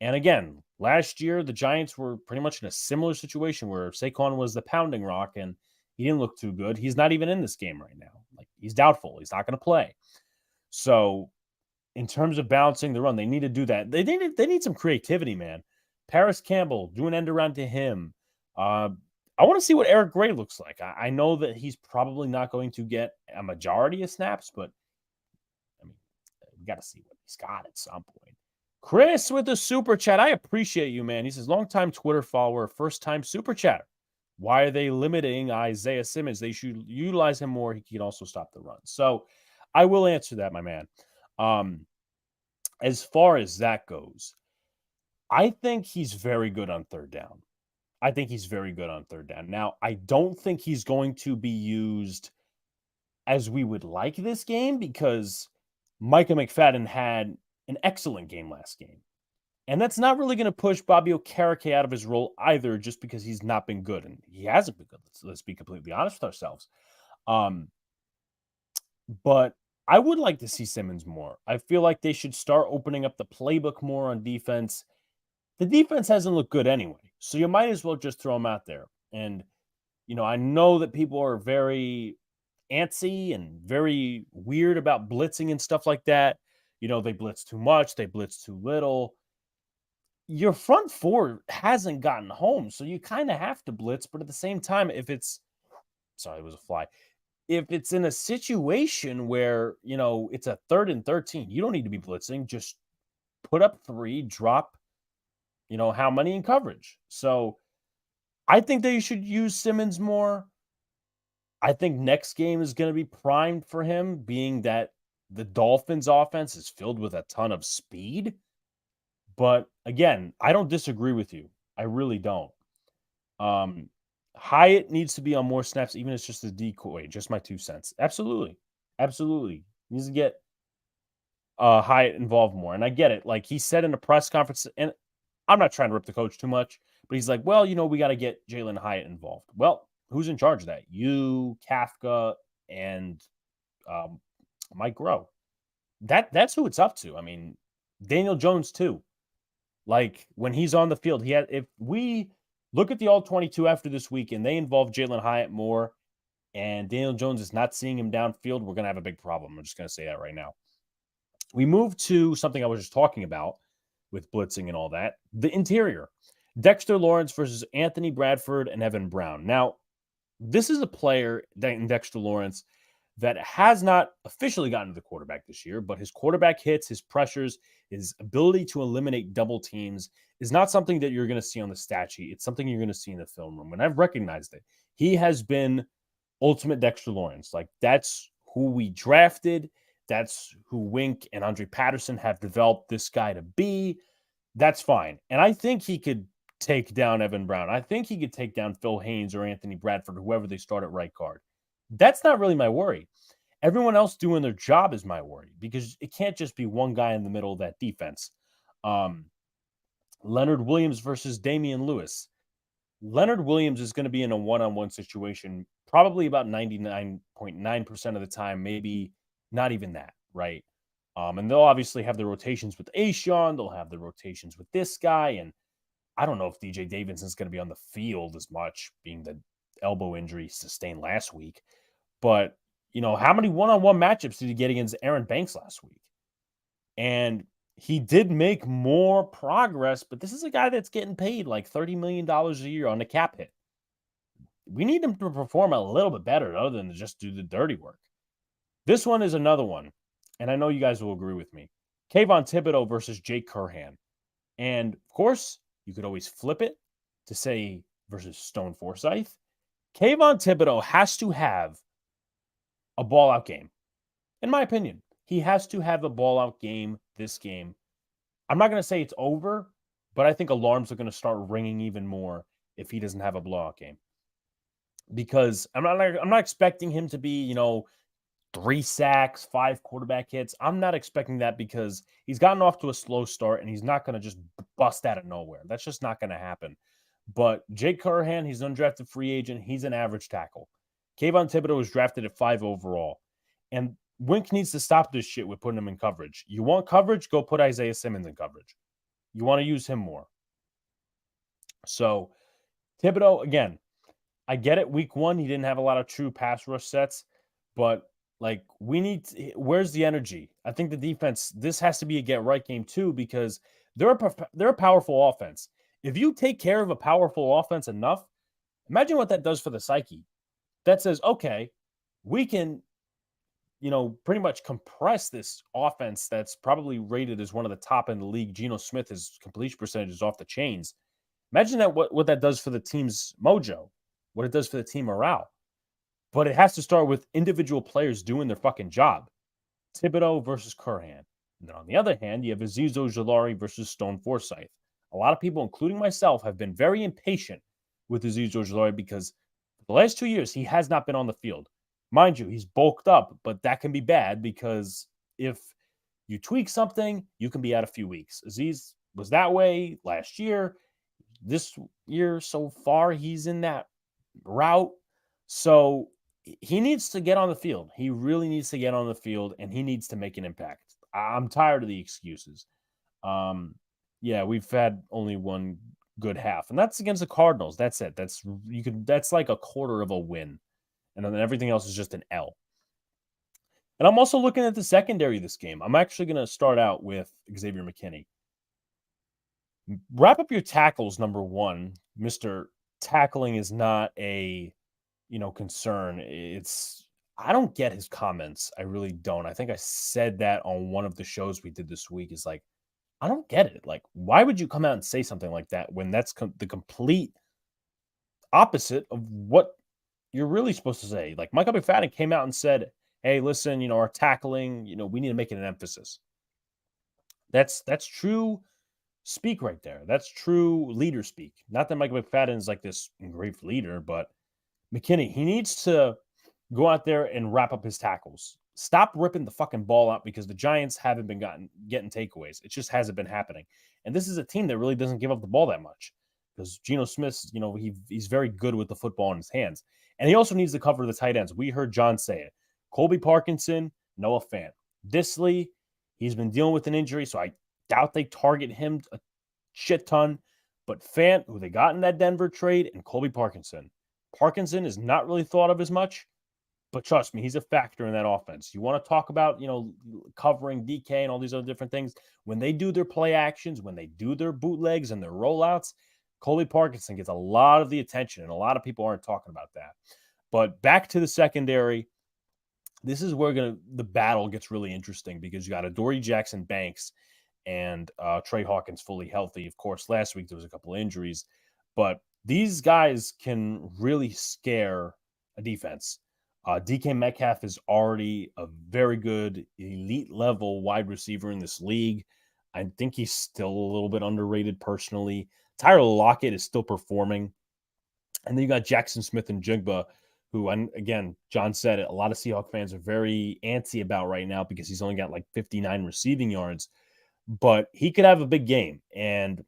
And again, last year the Giants were pretty much in a similar situation where Saquon was the pounding rock and he didn't look too good. He's not even in this game right now. Like, he's doubtful. He's not going to play. So in terms of balancing the run, they need to do that. They need some creativity, man. Paris Campbell, do an end around to him. I want to see what Eric Gray looks like. I know that he's probably not going to get a majority of snaps, but I mean, we got to see what he's got at some point. Chris with the super chat. I appreciate you, man. He says, long-time Twitter follower, first-time super chatter. Why are they limiting Isaiah Simmons? They should utilize him more. He can also stop the run. So I will answer that, my man. As far as that goes, I think he's very good on third down. I think he's very good on third down. Now, I don't think he's going to be used as we would like this game because Micah McFadden had an excellent game last game. And that's not really going to push Bobby Okereke out of his role either, just because he's not been good. And he hasn't been good. Let's be completely honest with ourselves. But I would like to see Simmons more. I feel like they should start opening up the playbook more on defense. The defense hasn't looked good anyway, so you might as well just throw him out there. And, I know that people are very antsy and very weird about blitzing and stuff like that. They blitz too much, they blitz too little. Your front four hasn't gotten home, so you kind of have to blitz. But at the same time, if it's in a situation where, it's a 3rd and 13, you don't need to be blitzing. Just put up 3, drop, how many in coverage. So I think that you should use Simmons more. I think next game is going to be primed for him, being that the Dolphins offense is filled with a ton of speed. But again, I don't disagree with you. I really don't. Hyatt needs to be on more snaps, even if it's just a decoy. Just my 2 cents. Absolutely. Absolutely. Needs to get Hyatt involved more. And I get it. Like he said in a press conference, and I'm not trying to rip the coach too much, but he's like, well, we got to get Jalen Hyatt involved. Well, who's in charge of that? You, Kafka, and Mike Groh. That's who it's up to. I mean, Daniel Jones too. Like when he's on the field, if we look at the All-22 after this week and they involve Jalen Hyatt more and Daniel Jones is not seeing him downfield, we're going to have a big problem. I'm just going to say that right now. We move to something I was just talking about with blitzing and all that. The interior. Dexter Lawrence versus Anthony Bradford and Evan Brown. Now, this is a player, Dexter Lawrence, that has not officially gotten to the quarterback this year, but his quarterback hits, his pressures, his ability to eliminate double teams is not something that you're going to see on the stat sheet. It's something you're going to see in the film room. And I've recognized it. He has been ultimate Dexter Lawrence. Like that's who we drafted. That's who Wink and Andre Patterson have developed this guy to be. That's fine. And I think he could take down Evan Brown. I think he could take down Phil Haynes or Anthony Bradford, whoever they start at right guard. That's not really my worry. Everyone else doing their job is my worry because it can't just be one guy in the middle of that defense. Leonard Williams versus Damian Lewis. Leonard Williams is going to be in a one-on-one situation probably about 99.9% of the time, maybe not even that, right? And they'll obviously have the rotations with Ashawn. They'll have the rotations with this guy. And I don't know if DJ Davidson's going to be on the field as much, being the elbow injury sustained last week. But, how many one-on-one matchups did he get against Aaron Banks last week? And he did make more progress, but this is a guy that's getting paid like $30 million a year on the cap hit. We need him to perform a little bit better other than to just do the dirty work. This one is another one, and I know you guys will agree with me. Kayvon Thibodeau versus Jake Curhan. And, of course, you could always flip it to say versus Stone Forsythe. Kayvon Thibodeau has to have a ball-out game. In my opinion, he has to have a ball-out game this game. I'm not going to say it's over, but I think alarms are going to start ringing even more if he doesn't have a blowout game. Because I'm not expecting him to be, 3 sacks, 5 quarterback hits. I'm not expecting that because he's gotten off to a slow start and he's not going to just bust out of nowhere. That's just not going to happen. But Jake Curhan, he's an undrafted free agent. He's an average tackle. Kayvon Thibodeau was drafted at 5 overall. And Wink needs to stop this shit with putting him in coverage. You want coverage? Go put Isaiah Simmons in coverage. You want to use him more. So, Thibodeau, again, I get it. Week 1, he didn't have a lot of true pass rush sets. But, where's the energy? I think the defense, this has to be a get-right game too because they're a powerful offense. If you take care of a powerful offense enough, imagine what that does for the psyche. That says, okay, we can, pretty much compress this offense that's probably rated as one of the top in the league. Geno Smith, his completion percentage is off the chains. Imagine that what that does for the team's mojo, what it does for the team morale. But it has to start with individual players doing their fucking job. Thibodeau versus Curhan. And then on the other hand, you have Azeez Ojulari versus Stone Forsythe. A lot of people, including myself, have been very impatient with Azeez Ojulari because for the last 2 years, he has not been on the field. Mind you, he's bulked up, but that can be bad because if you tweak something, you can be out a few weeks. Azeez was that way last year. This year so far, he's in that route. So he needs to get on the field. He really needs to get on the field, and he needs to make an impact. I'm tired of the excuses. Yeah, we've had only one good half, and that's against the Cardinals. That's it. That's like a quarter of a win, and then everything else is just an L. And I'm also looking at the secondary of this game. I'm actually going to start out with Xavier McKinney. Wrap up your tackles, number one. Mr. Tackling is not a, concern. I don't get his comments. I really don't. I think I said that on one of the shows we did this week is like, I don't get it. Like, why would you come out and say something like that when that's the complete opposite of what you're really supposed to say? Like, Michael McFadden came out and said, hey, listen, our tackling, we need to make it an emphasis. That's true speak right there. That's true leader speak. Not that Michael McFadden is like this great leader, but McKinney, he needs to go out there and wrap up his tackles. Stop ripping the fucking ball out because the Giants haven't been getting takeaways. It just hasn't been happening. And this is a team that really doesn't give up the ball that much because Geno Smith, he's very good with the football in his hands. And he also needs to cover the tight ends. We heard John say it. Colby Parkinson, Noah Fant. Disley, he's been dealing with an injury, so I doubt they target him a shit ton. But Fant, who they got in that Denver trade, and Colby Parkinson. Parkinson is not really thought of as much, but trust me, he's a factor in that offense. You want to talk about, covering DK and all these other different things. When they do their play actions, when they do their bootlegs and their rollouts, Colby Parkinson gets a lot of the attention, and a lot of people aren't talking about that. But back to the secondary, this is where the battle gets really interesting because you got Adoree Jackson-Banks and Trey Hawkins fully healthy. Of course, last week there was a couple of injuries, but these guys can really scare a defense. DK Metcalf is already a very good elite level wide receiver in this league. I think he's still a little bit underrated personally. Tyler Lockett is still performing. And then you got Jackson Smith and Jigba, who, and again, John said it, a lot of Seahawks fans are very antsy about right now because he's only got like 59 receiving yards. But he could have a big game. And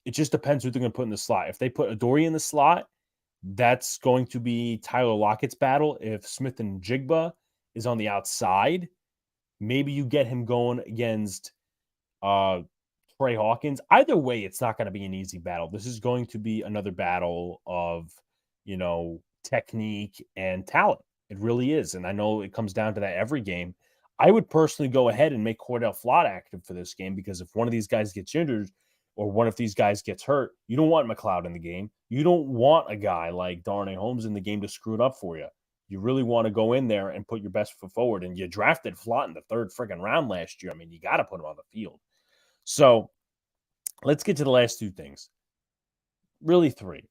it just depends who they're going to put in the slot. If they put Adoree in the slot, that's going to be Tyler Lockett's battle. If Smith and Jigba is on the outside, maybe you get him going against Trey Hawkins. Either way, it's not going to be an easy battle. This is going to be another battle of, technique and talent. It really is. And I know it comes down to that every game. I would personally go ahead and make Cordell Flott active for this game because if one of these guys gets injured or one of these guys gets hurt, you don't want McLeod in the game. You don't want a guy like Darnay Holmes in the game to screw it up for you. You really want to go in there and put your best foot forward. And you drafted Flott in the third friggin' round last year. I mean, you got to put him on the field. So let's get to the last two things. Really three.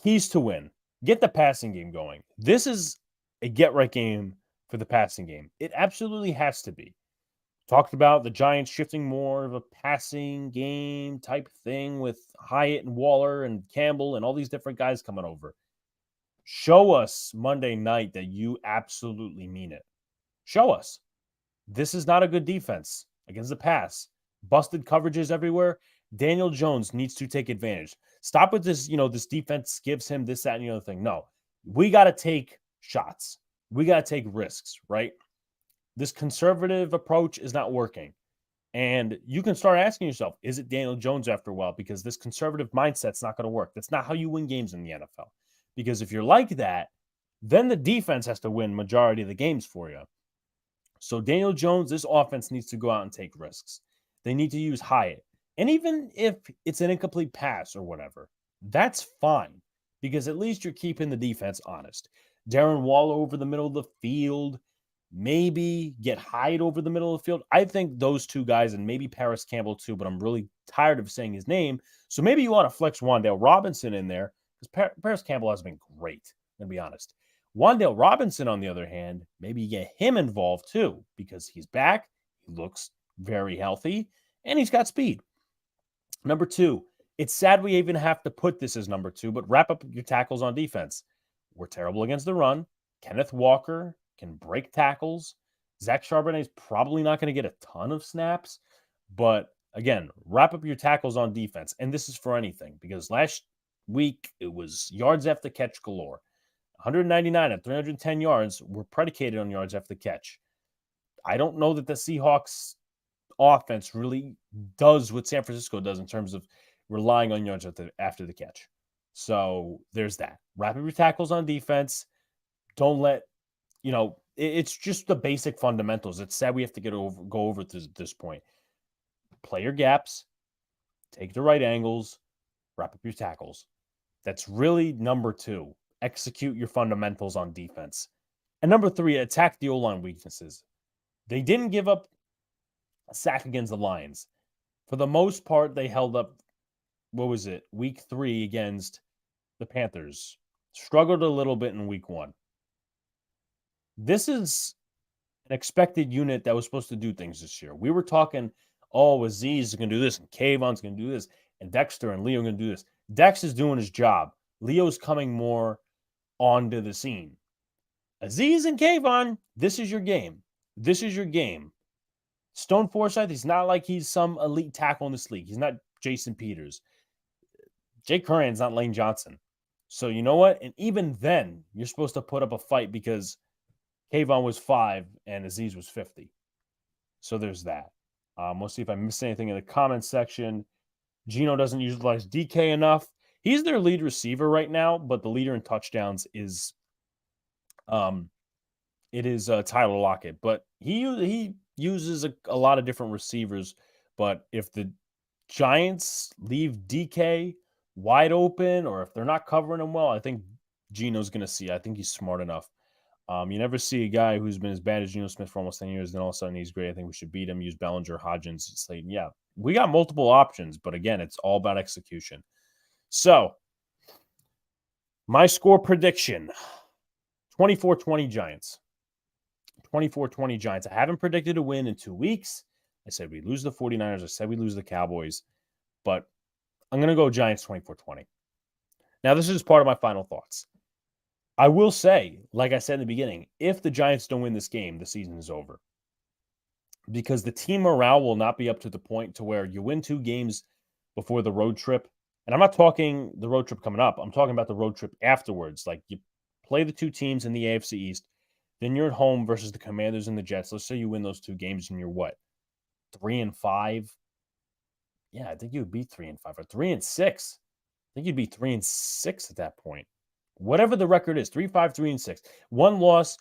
Keys to win. Get the passing game going. This is a get-right game for the passing game. It absolutely has to be. Talked about the Giants shifting more of a passing game type thing with Hyatt and Waller and Campbell and all these different guys coming over. Show us Monday night that you absolutely mean it. Show us. This is not a good defense against the pass. Busted coverages everywhere. Daniel Jones needs to take advantage. Stop with this, this defense gives him this, that, and the other thing. No, we got to take shots. We got to take risks, right? This conservative approach is not working. And you can start asking yourself, is it Daniel Jones after a while? Because this conservative mindset's not going to work. That's not how you win games in the NFL. Because if you're like that, then the defense has to win majority of the games for you. So Daniel Jones, this offense needs to go out and take risks. They need to use Hyatt. And even if it's an incomplete pass or whatever, that's fine. Because at least you're keeping the defense honest. Darren Waller over the middle of the field, maybe get Hyde over the middle of the field. I think those two guys, and maybe Paris Campbell too, but I'm really tired of saying his name. So maybe you want to flex Wan'Dale Robinson in there because Paris Campbell has been great, I'm going to be honest. Wan'Dale Robinson, on the other hand, maybe you get him involved too because he's back, he looks very healthy, and he's got speed. Number two, It's sad we even have to put this as number 2, but wrap up your tackles on defense. We're terrible against the run. Kenneth Walker can break tackles. Zach Charbonnet's probably not going to get a ton of snaps, but again, wrap up your tackles on defense. And this is for anything, because last week it was yards after catch galore. 199 at 310 yards were predicated on yards after catch. I don't know that the Seahawks offense really does what San Francisco does in terms of relying on yards after the catch. So there's that. Wrap up your tackles on defense. Don't let, it's just the basic fundamentals. It's sad we have to go over this point. Play your gaps, take the right angles, wrap up your tackles. That's really number 2. Execute your fundamentals on defense. And number 3, attack the O-line weaknesses. They didn't give up a sack against the Lions. For the most part, they held up, week 3 against the Panthers. Struggled a little bit in week 1. This is an expected unit that was supposed to do things this year. We were talking, Aziz is going to do this, and Kayvon's going to do this, and Dexter and Leo are going to do this. Dex is doing his job. Leo's coming more onto the scene. Aziz and Kayvon, this is your game. This is your game. Stone Forsythe, he's not like he's some elite tackle in this league. He's not Jason Peters. Jake Curran's not Lane Johnson. So you know what? And even then, you're supposed to put up a fight because Kayvon was 5 and Aziz was 50. So there's that. We'll see if I missed anything in the comments section. Gino doesn't utilize DK enough. He's their lead receiver right now, but the leader in touchdowns is Tyler Lockett. But he uses a lot of different receivers. But if the Giants leave DK wide open, or if they're not covering him well, I think Gino's going to see. I think he's smart enough. You never see a guy who's been as bad as Geno Smith for almost 10 years, then all of a sudden he's great. I think we should beat him, use Bellinger, Hodgins, Slayton. Yeah, we got multiple options, but again, it's all about execution. So, my score prediction, 24-20 Giants. 24-20 Giants. I haven't predicted a win in 2 weeks. I said we lose the 49ers. I said we lose the Cowboys. But I'm going to go Giants 24-20. Now, this is part of my final thoughts. I will say, like I said in the beginning, if the Giants don't win this game, the season is over. Because the team morale will not be up to the point to where you win 2 games before the road trip. And I'm not talking the road trip coming up. I'm talking about the road trip afterwards. Like, you play the 2 teams in the AFC East. Then you're at home versus the Commanders and the Jets. Let's say you win those 2 games and you're what? 3-5? Yeah, I think you would be 3-5 or 3-6. I think you'd be 3-6 at that point. Whatever the record is, 3-5, 3-6. 1 loss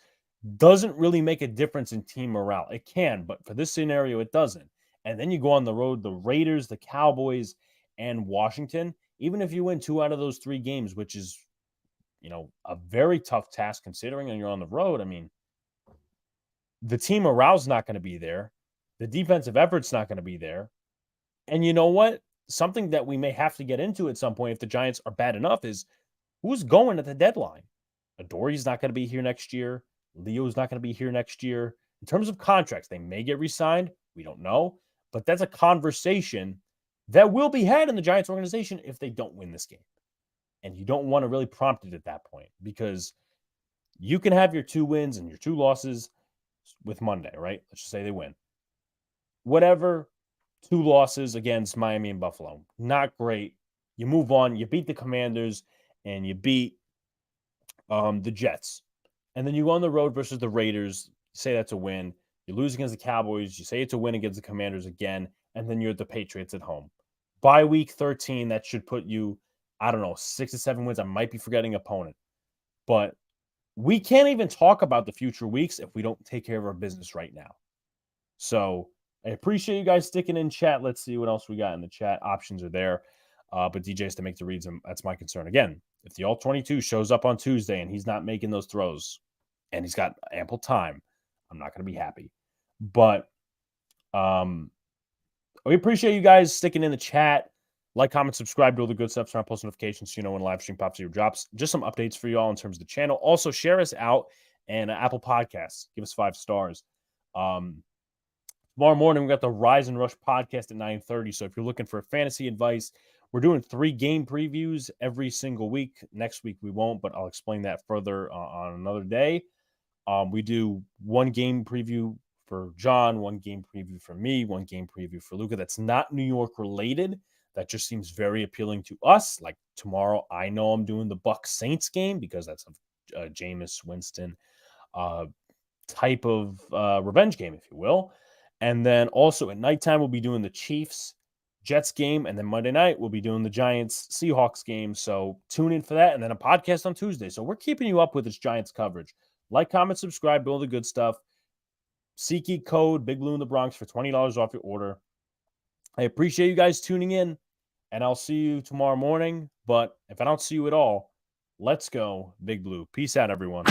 doesn't really make a difference in team morale. It can, but for this scenario, it doesn't. And then you go on the road, the Raiders, the Cowboys, and Washington. Even if you win 2 out of those 3 games, which is, a very tough task considering you're on the road. I mean, the team morale's not going to be there. The defensive effort's not going to be there. And you know what? Something that we may have to get into at some point if the Giants are bad enough is who's going at the deadline. Adori's not going to be here next year. Leo's not going to be here next year. In terms of contracts, they may get re-signed. We don't know. But that's a conversation that will be had in the Giants organization if they don't win this game. And you don't want to really prompt it at that point because you can have your 2 wins and your 2 losses with Monday, right? Let's just say they win. Whatever, 2 losses against Miami and Buffalo. Not great. You move on. You beat the Commanders and you beat the Jets. And then you go on the road versus the Raiders. You say that's a win. You lose against the Cowboys. You say it's a win against the Commanders again. And then you're at the Patriots at home. By week 13, that should put you, 6 to 7 wins. I might be forgetting opponent. But we can't even talk about the future weeks if we don't take care of our business right now. So I appreciate you guys sticking in chat. Let's see what else we got in the chat. Options are there. But DJ has to make the reads. And that's my concern. Again, if the All-22 shows up on Tuesday and he's not making those throws and he's got ample time, I'm not going to be happy. But we appreciate you guys sticking in the chat. Like, comment, subscribe, do all the good stuff. Turn on post notifications so you know when live stream pops or drops. Just some updates for you all in terms of the channel. Also, share us out and Apple Podcasts. Give us 5 stars. Tomorrow morning, we got the Rise and Rush podcast at 9:30. So if you're looking for fantasy advice We're doing 3 game previews every single week. Next week we won't, but I'll explain that further on another day. We do 1 game preview for John, 1 game preview for me, 1 game preview for Luca. That's not New York related. That just seems very appealing to us. Like tomorrow, I know I'm doing the Bucks Saints game because that's a Jameis Winston type of revenge game, if you will. And then also at nighttime, we'll be doing the Chiefs Jets game. And then Monday night, we'll be doing the Giants Seahawks game. So tune in for that. And then a podcast on Tuesday. So we're keeping you up with this Giants coverage. Like, comment, subscribe, do all the good stuff. SeatGeek code Big Blue in the Bronx for $20 off your order. I appreciate you guys tuning in, and I'll see you tomorrow morning. But if I don't see you at all, let's go Big Blue. Peace out, everyone.